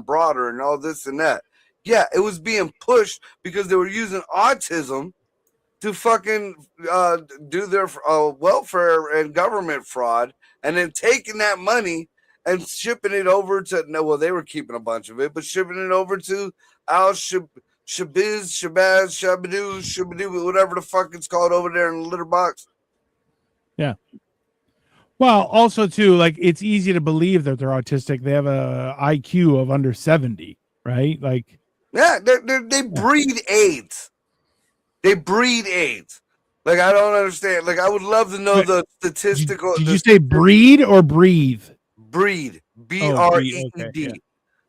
broader and all this and that. Yeah, it was being pushed because they were using autism to fucking do their welfare and government fraud, and then taking that money and shipping it over to, they were keeping a bunch of it, but shipping it over to Shabadoo, whatever the fuck it's called over there in the litter box. Yeah. Well, also too, like, it's easy to believe that they're autistic. They have a IQ of under 70, right? Like, yeah, they breed AIDS. They breed AIDS. Like, I don't understand. Like, I would love to know the statistical. Did you say breed or breathe? Breed? Breed. BREED. Okay, yeah.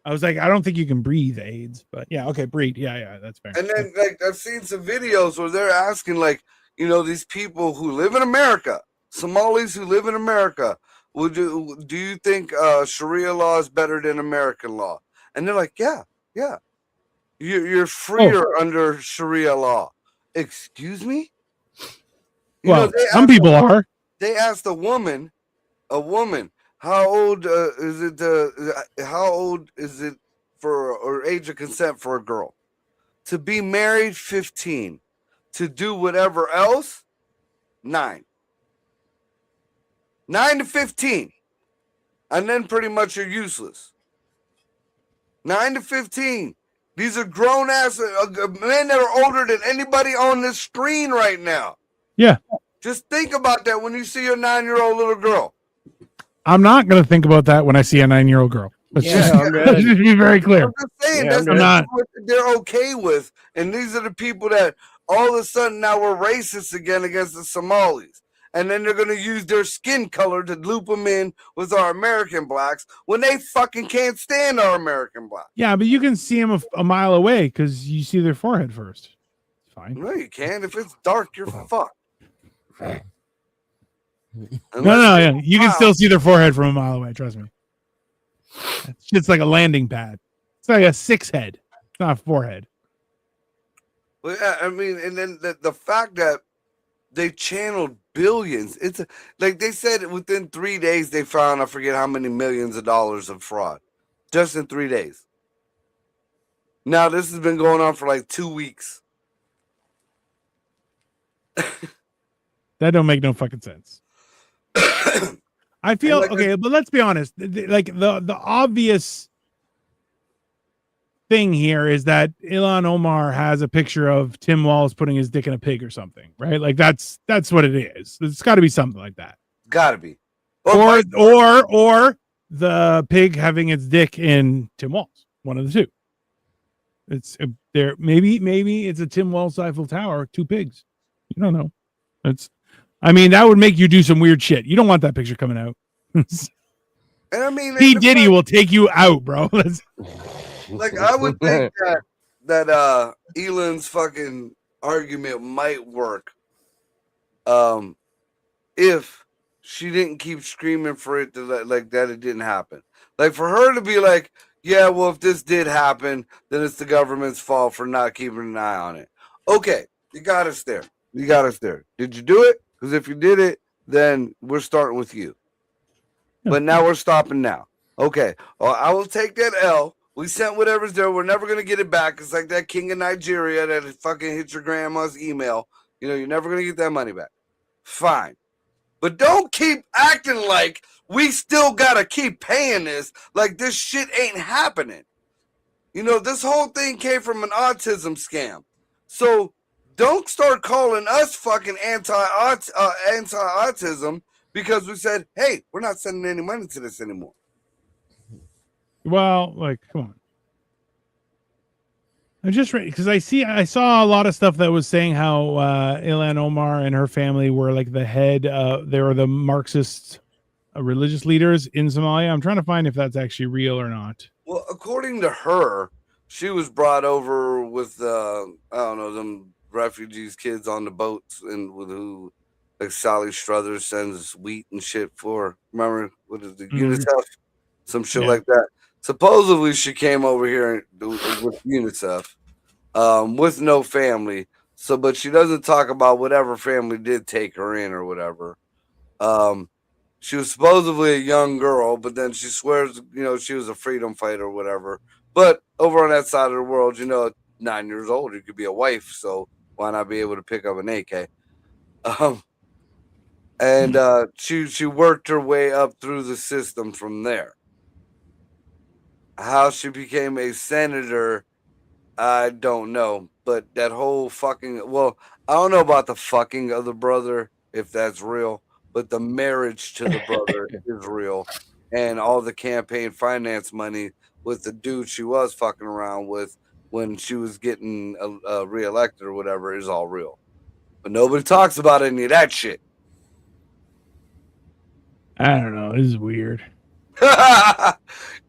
I was like, I don't think you can breathe AIDS, but yeah, okay, breed. Yeah, that's fair. And then, like, I've seen some videos where they're asking, like, these people who live in America, Somalis who live in America, do you think Sharia law is better than American law? And they're like, yeah. You're freer under Sharia law. Excuse me? Well, some people are. They asked a woman, how old is it? How old is it or age of consent for a girl to be married? 15, to do whatever else, 9 to 15, and then pretty much you're useless. 9 to 15. These are grown ass men that are older than anybody on this screen right now. Yeah. Just think about that when you see your 9-year-old little girl. I'm not going to think about that when I see a 9-year-old girl. Let's just be very clear. I'm just saying, that's what they're okay with. And these are the people that all of a sudden now we're racist again against the Somalis. And then they're going to use their skin color to loop them in with our American blacks when they fucking can't stand our American blacks. Yeah, but you can see them a mile away because you see their forehead first. It's fine. No, you can't. If it's dark, you're fucked. No. You can still see their forehead from a mile away. Trust me. It's just like a landing pad. It's like a 6 head. It's not a 4 head. Well, yeah, I mean, and then the fact that they channeled billions. It's like they said within 3 days they found, I forget how many millions of dollars of fraud. Just in 3 days. Now, this has been going on for like 2 weeks. That don't make no fucking sense. I feel okay, but let's be honest. Like the obvious thing here is that Ilhan Omar has a picture of Tim Walz putting his dick in a pig or something, right? Like that's what it is. It's got to be something like that. Got to be. Or the pig having its dick in Tim Walz. One of the two. It's there. Maybe it's a Tim Walz Eiffel Tower. 2 pigs. You don't know. I mean, that would make you do some weird shit. You don't want that picture coming out. And I mean, P. Diddy will take you out, bro. Like, I would think that Elon's fucking argument might work if she didn't keep screaming for it to like that it didn't happen. Like, for her to be like, yeah, well, if this did happen, then it's the government's fault for not keeping an eye on it. Okay, you got us there. Did you do it? Because if you did it, then we're starting with you. But now we're stopping now. Okay, well, I will take that L. We sent whatever's there. We're never going to get it back. It's like that king of Nigeria that fucking hit your grandma's email. You're never going to get that money back. Fine. But don't keep acting like we still got to keep paying this, like this shit ain't happening. This whole thing came from an autism scam. So don't start calling us fucking anti-autism because we said, hey, we're not sending any money to this anymore. Well, like, come on. I'm just because I saw a lot of stuff that was saying how Ilhan Omar and her family were like the head. They were the Marxist religious leaders in Somalia. I'm trying to find if that's actually real or not. Well, according to her, she was brought over with I don't know, them refugees kids on the boats and with who like Sally Struthers sends wheat and shit for. Remember what is the UNICEF? Some shit like that. Supposedly she came over here with UNICEF with no family. But she doesn't talk about whatever family did take her in or whatever. She was supposedly a young girl, but then she swears, she was a freedom fighter or whatever. But over on that side of the world, 9 years old, you could be a wife. So why not be able to pick up an AK? She worked her way up through the system from there. How she became a senator, I don't know. But that whole fucking, I don't know about the fucking of the brother, if that's real. But the marriage to the brother is real. And all the campaign finance money with the dude she was fucking around with when she was getting reelected or whatever is all real. But nobody talks about any of that shit. I don't know. This is weird.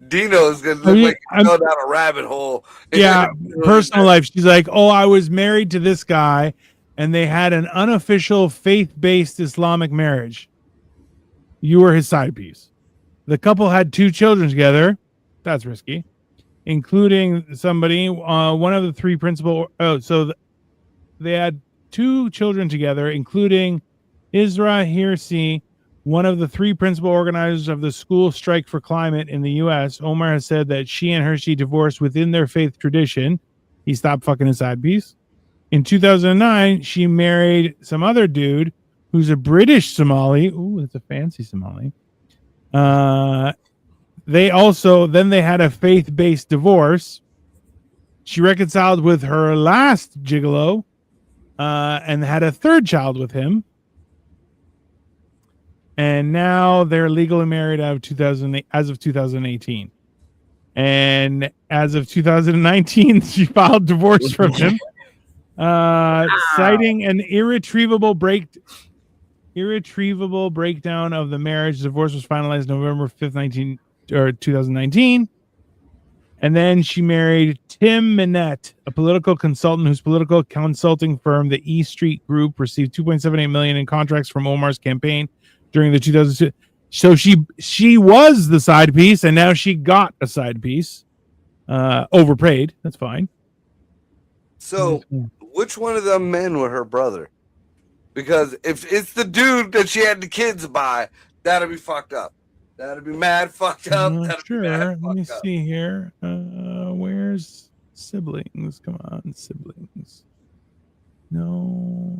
Dino's gonna I look mean, like he fell down a rabbit hole. Yeah, personal life. She's like, oh, I was married to this guy, and they had an unofficial faith-based Islamic marriage. You were his side piece. The couple had 2 children together. That's risky, including somebody. One of the 3 principal. They had 2 children together, including Isra Hirsi, one of the 3 principal organizers of the school strike for climate in the U.S. Omar has said that she and Hershey divorced within their faith tradition. He stopped fucking his side piece. In 2009, she married some other dude who's a British Somali. Ooh, it's a fancy Somali. They had a faith-based divorce. She reconciled with her last gigolo and had a 3rd child with him. And now they're legally married as of 2018. And as of 2019, she filed divorce from him, citing an irretrievable breakdown of the marriage. Divorce was finalized November 5th, 2019. And then she married Tim Minette, a political consultant whose political consulting firm, the E Street Group, received $2.78 million in contracts from Omar's campaign during the 2002. So she was the side piece, and now she got a side piece. Overpaid. That's fine. So, which one of them men were her brother? Because if it's the dude that she had the kids by, that'd be fucked up. That'd be mad fucked up. Sure. Let me see here. Where's siblings? Come on, siblings. No.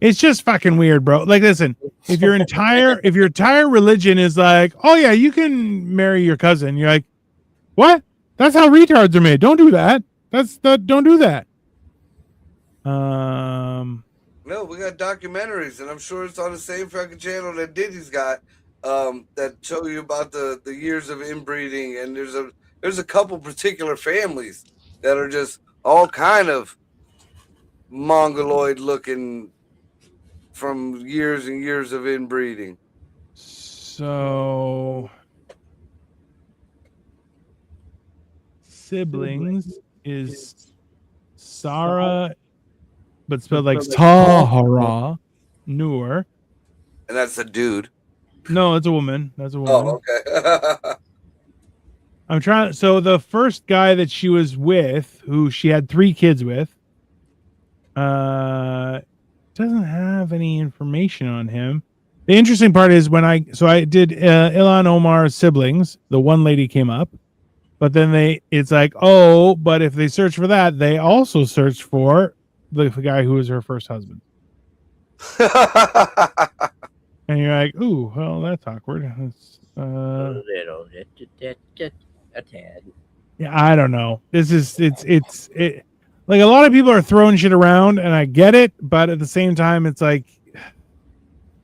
It's just fucking weird, bro. Like, listen, if your entire religion is like, oh yeah, you can marry your cousin, you're like, what? That's how retards are made. Don't do that. Don't do that. No, we got documentaries, and I'm sure it's on the same fucking channel that Diddy's got, that show you about the years of inbreeding, and there's a couple particular families that are just all kind of mongoloid looking from years and years of inbreeding. So siblings is Sarah, but spelled like Sahara Noor. And that's a dude. No, it's a woman. That's a woman. Oh, okay. I'm trying. So the first guy that she was with, who she had 3 kids with, doesn't have any information on him. The interesting part is when I did Ilhan Omar's siblings, the one lady came up, but then it's like, oh, but if they search for that, they also search for the guy who was her first husband. And you're like, ooh, well, that's awkward. That's, a little, just a tad. Yeah, I don't know. It's like a lot of people are throwing shit around, and I get it, but at the same time, it's like,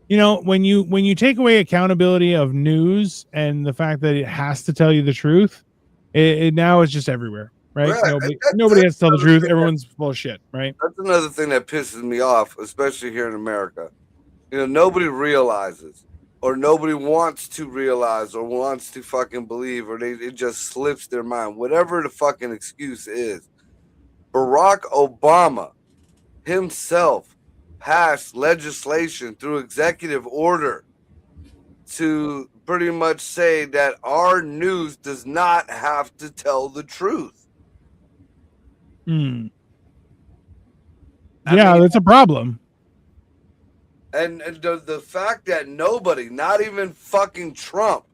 you know, when you take away accountability of news and the fact that it has to tell you the truth, it now is just everywhere, right? Nobody has to tell the truth. Everyone's full of shit, right? That's another thing that pisses me off, especially here in America. You know, nobody realizes, or nobody wants to realize, or wants to fucking believe, or it just slips their mind. Whatever the fucking excuse is, Barack Obama himself passed legislation through executive order to pretty much say that our news does not have to tell the truth. Yeah, that's a problem. And the fact that nobody, not even fucking Trump,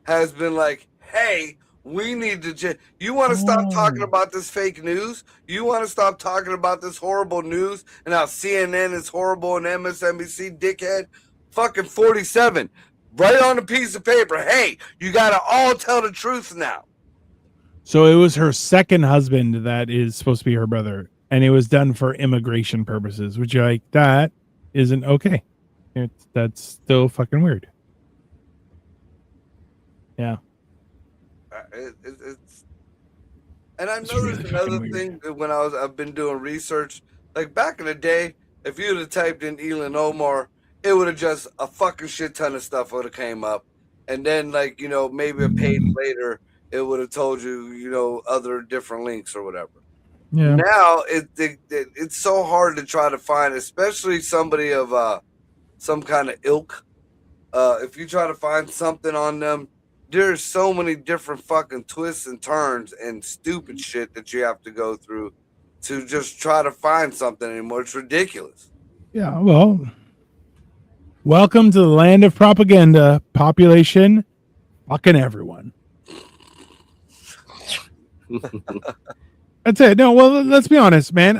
has been like, hey, we need to you want to stop talking about this fake news? You want to stop talking about this horrible news and how CNN is horrible and MSNBC dickhead? Fucking 47. Write on a piece of paper, hey, you got to all tell the truth now. So it was her second husband that is supposed to be her brother, and it was done for immigration purposes, which you're like, that isn't okay. That's still fucking weird. Yeah. And I It's noticed really fucking another weird. thing that when I've been doing research, like back in the day, if you'd have typed in Elon Omar, it would have just a fucking shit ton of stuff would have came up, and then like maybe a page later it would have told you other different links or whatever. Yeah. Now it's so hard to try to find, especially somebody of some kind of ilk. If you try to find something on them, there's so many different fucking twists and turns and stupid shit that you have to go through to just try to find something anymore. It's ridiculous. Yeah. Well, welcome to the land of propaganda. Population, fucking everyone. That's it. No, well, let's be honest, man.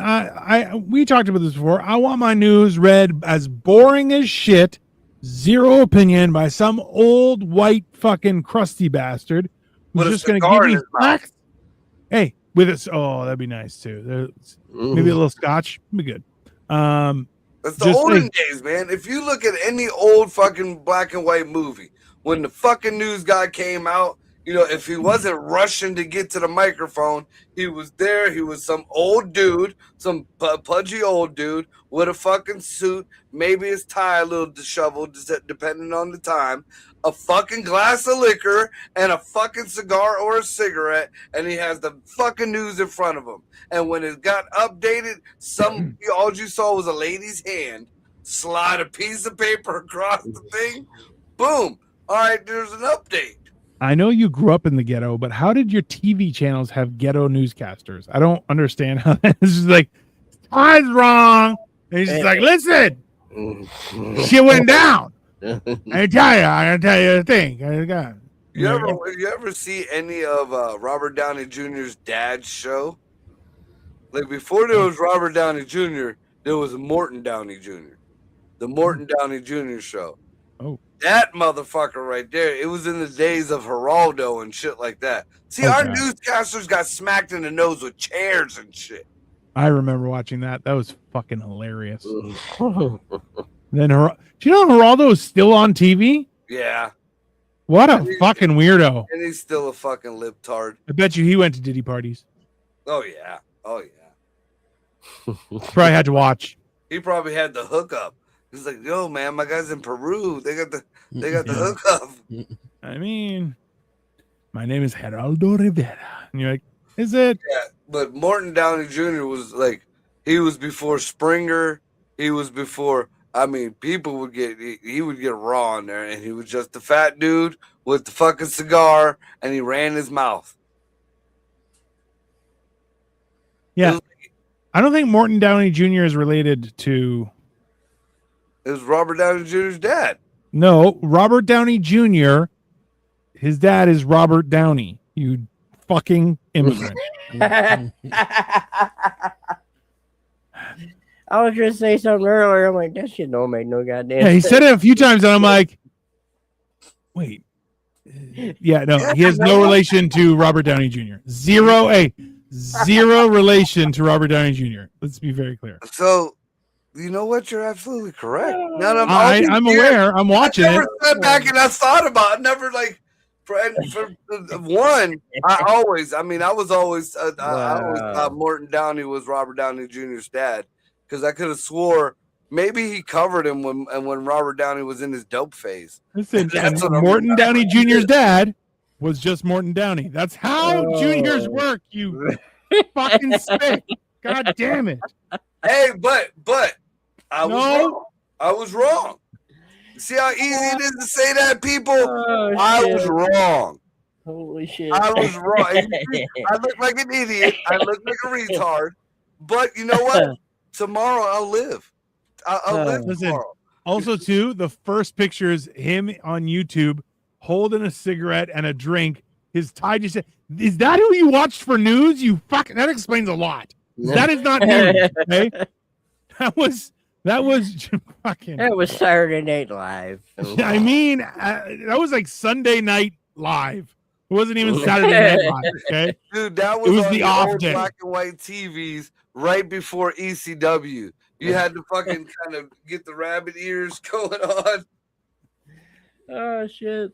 We talked about this before. I want my news read as boring as shit, zero opinion by some old white fucking crusty bastard who's With a just going to cigar give in me his mouth. facts. Hey, with us. Oh, that'd be nice too. Maybe a little scotch. Be good. That's the Just olden like- days, man. If you look at any old fucking black and white movie, when the fucking news guy came out, if he wasn't rushing to get to the microphone, he was there. He was some old dude, some pudgy old dude with a fucking suit, maybe his tie a little disheveled, depending on the time, a fucking glass of liquor, and a fucking cigar or a cigarette, and he has the fucking news in front of him. And when it got updated, all you saw was a lady's hand slide a piece of paper across the thing. Boom. All right, there's an update. I know you grew up in the ghetto, but how did your TV channels have ghetto newscasters? I don't understand how that is just like, Todd's wrong. And he's just like, listen, shit went down. I gotta tell you the thing. You ever see any of Robert Downey Jr.'s dad's show? Like before there was Robert Downey Jr., there was Morton Downey Jr. The Morton Downey Jr. show. Oh. That motherfucker right there. It was in the days of Geraldo and shit like that. See, our newscasters got smacked in the nose with chairs and shit. I remember watching that. That was fucking hilarious. Then, do you know Geraldo is still on TV? Yeah. What a fucking weirdo. And he's still a fucking libtard. I bet you he went to Diddy parties. Oh, yeah. Oh, yeah. Probably had to watch. He probably had the hookup. He's like, yo, man, my guy's in Peru. They got the hookup. I mean, my name is Geraldo Rivera. And you're like, is it? Yeah, but Morton Downey Jr. was like, he was before Springer. He was before, people would he would get raw in there, and he was just the fat dude with the fucking cigar, and he ran his mouth. Yeah. I don't think Morton Downey Jr. is related to. It was Robert Downey Jr.'s dad. No, Robert Downey Jr. His dad is Robert Downey. You fucking immigrant. I was just say something earlier. I'm like, that shit don't make no goddamn Yeah, he sense. said it a few times, and I'm like, wait. Yeah, no, he has no relation to Robert Downey Jr. Zero relation to Robert Downey Jr. Let's be very clear. So, you know what? You're absolutely correct. Now that I'm aware. I'm watching I never it. sat back and I thought about it. Never like for one. I was always I always thought Morton Downey was Robert Downey Jr.'s dad because I could have swore maybe he covered him when Robert Downey was in his dope phase. Listen, Morton Downey Jr.'s dad was just Morton Downey. That's how juniors work. You fucking spick. God damn it. Hey, but I was wrong. See how easy it is to say that, people? I was wrong. Holy shit. I was wrong. I look like an idiot. I look like a retard. But you know what? Tomorrow I'll live. I'll live tomorrow. Also, too, the first picture is him on YouTube holding a cigarette and a drink. His tie just said, is that who you watched for news? You fucking, that explains a lot. That is not news. Okay? That was fucking. That was Saturday Night Live. I mean, that was like Sunday Night Live. It wasn't even Saturday Night Live. Okay, dude, that was on the old black and white TVs right before ECW. You had to fucking kind of get the rabbit ears going on. Oh shit!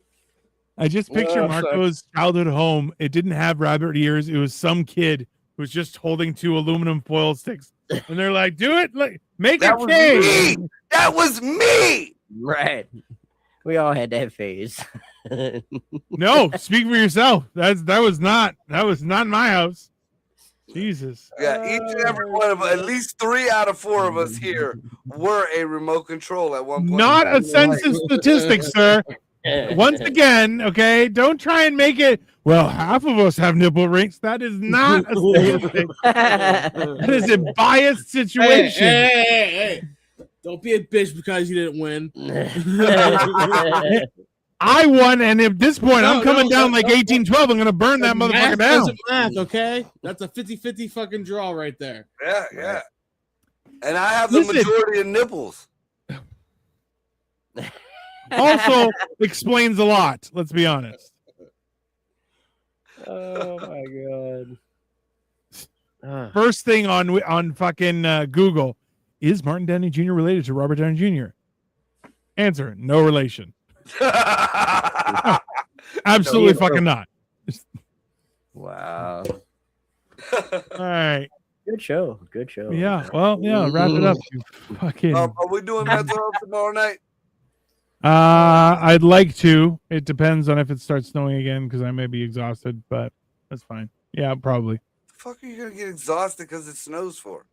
I just picture Oh, fuck. Marco's childhood home. It didn't have rabbit ears. It was some kid who was just holding 2 aluminum foil sticks, and they're like, "Do it, like make That a was cave." me. That was me. Right. We all had that phase. No, speak for yourself. That was not in my house. Jesus. Yeah, each and every one of us, at least 3 out of 4 of us here were a remote control at one point. Not a census statistic, sir. Once again, okay, don't try and make it. Well, half of us have nipple rings. That is not a statistic. That is a biased situation. Hey. Don't be a bitch because you didn't win. I won, and at this point, I'm coming down like 18-12. I'm going to burn that motherfucker down. Math, okay? That's a 50-50 fucking draw right there. Yeah. And I have the majority of nipples. Also explains a lot. Let's be honest. Oh my god. First thing on fucking Google, is Martin Downey Jr. related to Robert Downey Jr.? Answer: no relation. Absolutely fucking not. Wow. All right. Good show. Yeah. Well, yeah. Wrap it up. You fucking. Are we doing mental health tomorrow night? I'd like to. It depends on if it starts snowing again because I may be exhausted, but that's fine. Yeah, probably. The fuck are you gonna get exhausted because it snows for?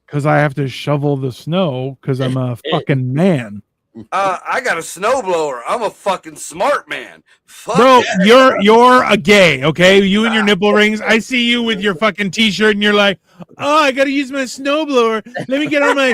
Because I have to shovel the snow because I'm a fucking man. I got a snowblower. I'm a fucking smart man. Fuck Bro, yeah. you're a gay, okay? You and your nipple rings. I see you with your fucking t-shirt and you're like, oh, I gotta use my snowblower. Let me get on my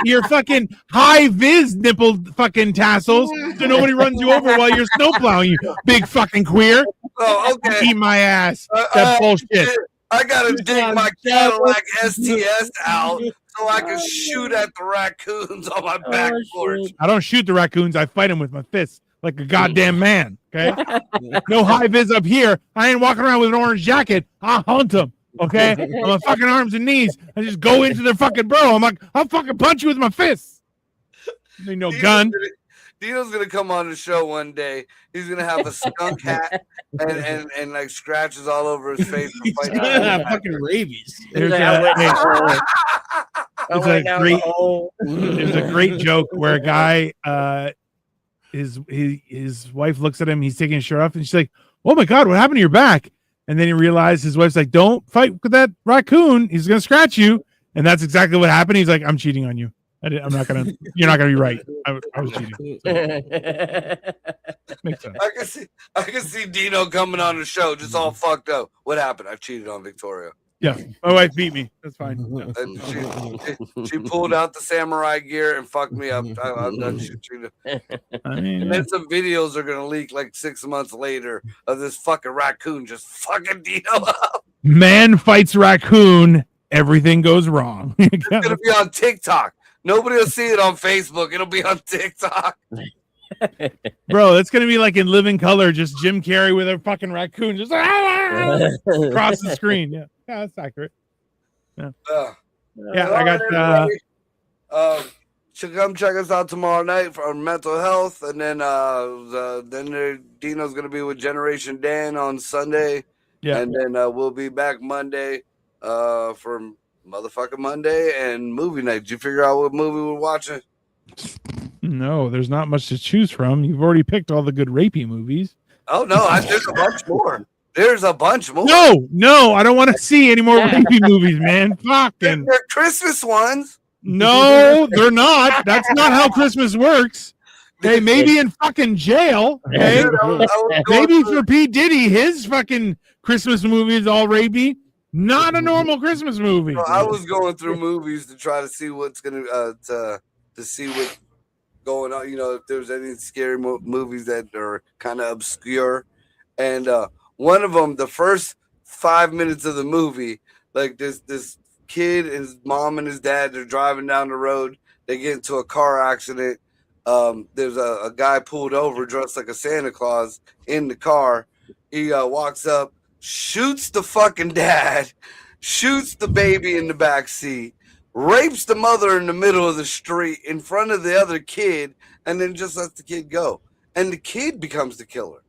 your fucking high vis nipple fucking tassels so nobody runs you over while you're snowplowing, you big fucking queer. Oh, okay. Eat my ass. That bullshit. I gotta dig my Cadillac STS out so I can shoot at the raccoons on my back porch. I don't shoot the raccoons. I fight them with my fists like a goddamn man. Okay, no high vis up here. I ain't walking around with an orange jacket. I hunt them. Okay, on my fucking arms and knees. I just go into their fucking burrow. I'm like, I'll fucking punch you with my fists. Ain't no gun. Dino's gonna come on the show one day. He's gonna have a skunk hat and like scratches all over his face. He's gonna have fucking rabies. There's a great joke where a guy, his wife looks at him. He's taking his shirt off, and she's like, "Oh my god, what happened to your back?" And then he realized his wife's like, "Don't fight with that raccoon. He's gonna scratch you." And that's exactly what happened. He's like, "I'm cheating on you. I'm not gonna. You're not gonna be right. I was cheating." Makes sense. I can see Dino coming on the show just all fucked up. What happened? I cheated on Victoria. Yeah, my wife beat me. That's fine. And she pulled out the samurai gear and fucked me up. I'm done shooting. And then some videos are gonna leak like 6 months later of this fucking raccoon just fucking Dino up. Man fights raccoon. Everything goes wrong. It's gonna be on TikTok. Nobody will see it on Facebook. It'll be on TikTok. Bro, it's going to be like in living color, just Jim Carrey with a fucking raccoon just across the screen. Yeah, that's accurate. Yeah, I got... should come check us out tomorrow night for mental health. And then Dino's going to be with Generation Dan on Sunday. Yeah. And then we'll be back Monday for motherfucking Monday and movie night. Did you figure out what movie we're watching? No, there's not much to choose from. You've already picked all the good rapey movies. Oh no, there's a bunch more. There's a bunch more. No, I don't want to see any more rapey movies, man. Fucking they're Christmas ones. No, they're not. That's not how Christmas works. They may be in fucking jail. Okay? Maybe for P. Diddy, his fucking Christmas movie is all rapey. Not a normal Christmas movie. So I was going through movies to try to see what's gonna to see what's going on. You know, if there's any scary movies that are kind of obscure, and one of them, the first 5 minutes of the movie, like this kid and his mom and his dad, they're driving down the road. They get into a car accident. There's a guy pulled over dressed like a Santa Claus in the car. He walks up, shoots the fucking dad, shoots the baby in the back seat, rapes the mother in the middle of the street in front of the other kid, and then just lets the kid go. and the kid becomes the killer.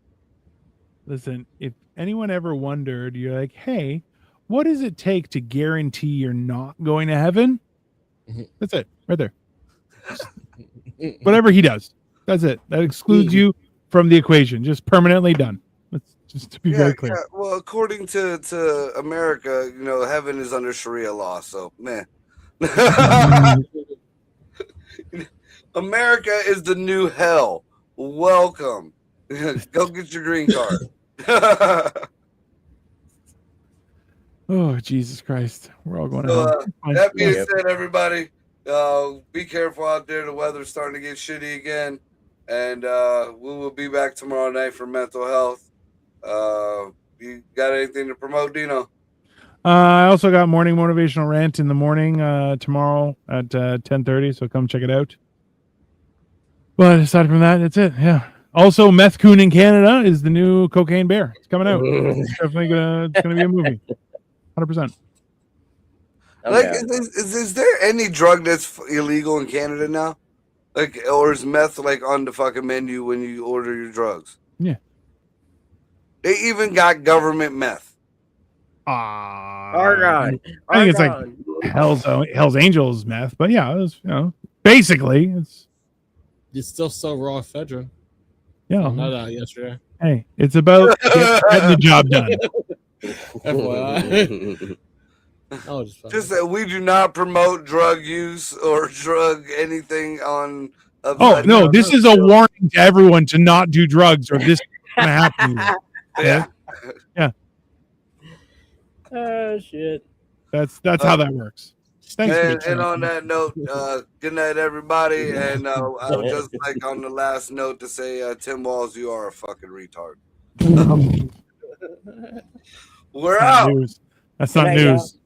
Listen, if anyone ever wondered, you're like, hey, what does it take to guarantee you're not going to heaven? That's it, right there. Whatever he does, that's it. That excludes you from the equation. Just permanently done. Let's just to be very clear. Yeah. Well, according to America, you know, heaven is under Sharia law. So, man. America is the new hell. Welcome. Go get your green card. Oh, Jesus Christ. We're all going to So, hell. that being said, everybody, be careful out there. The weather's starting to get shitty again. And we will be back tomorrow night for mental health. You got anything to promote, Dino? I also got morning motivational rant in the morning tomorrow at 10:30, so come check it out. But aside from that, that's it. Yeah. Also, Meth Coon in Canada is the new Cocaine Bear. It's coming out. It's definitely gonna be a movie. 100%. Like, is there any drug that's illegal in Canada now? Like, or is meth like on the fucking menu when you order your drugs? Yeah. They even got government meth. Argon. I think it's like Hell's Angels meth, but yeah, it was, you know, basically it's still so raw ephedrine. Yeah. Not out yesterday. Hey, it's about getting the job done. FYI. Just that we do not promote drug use or drug anything on. Oh no, this is a warning to everyone to not do drugs, or this is gonna happen. Yeah. Yeah. Oh shit. That's how that works. Thanks. And on that note, good night, everybody. And I would just like on the last note to say, Tim Walls, you are a fucking retard. We're out. That's not news.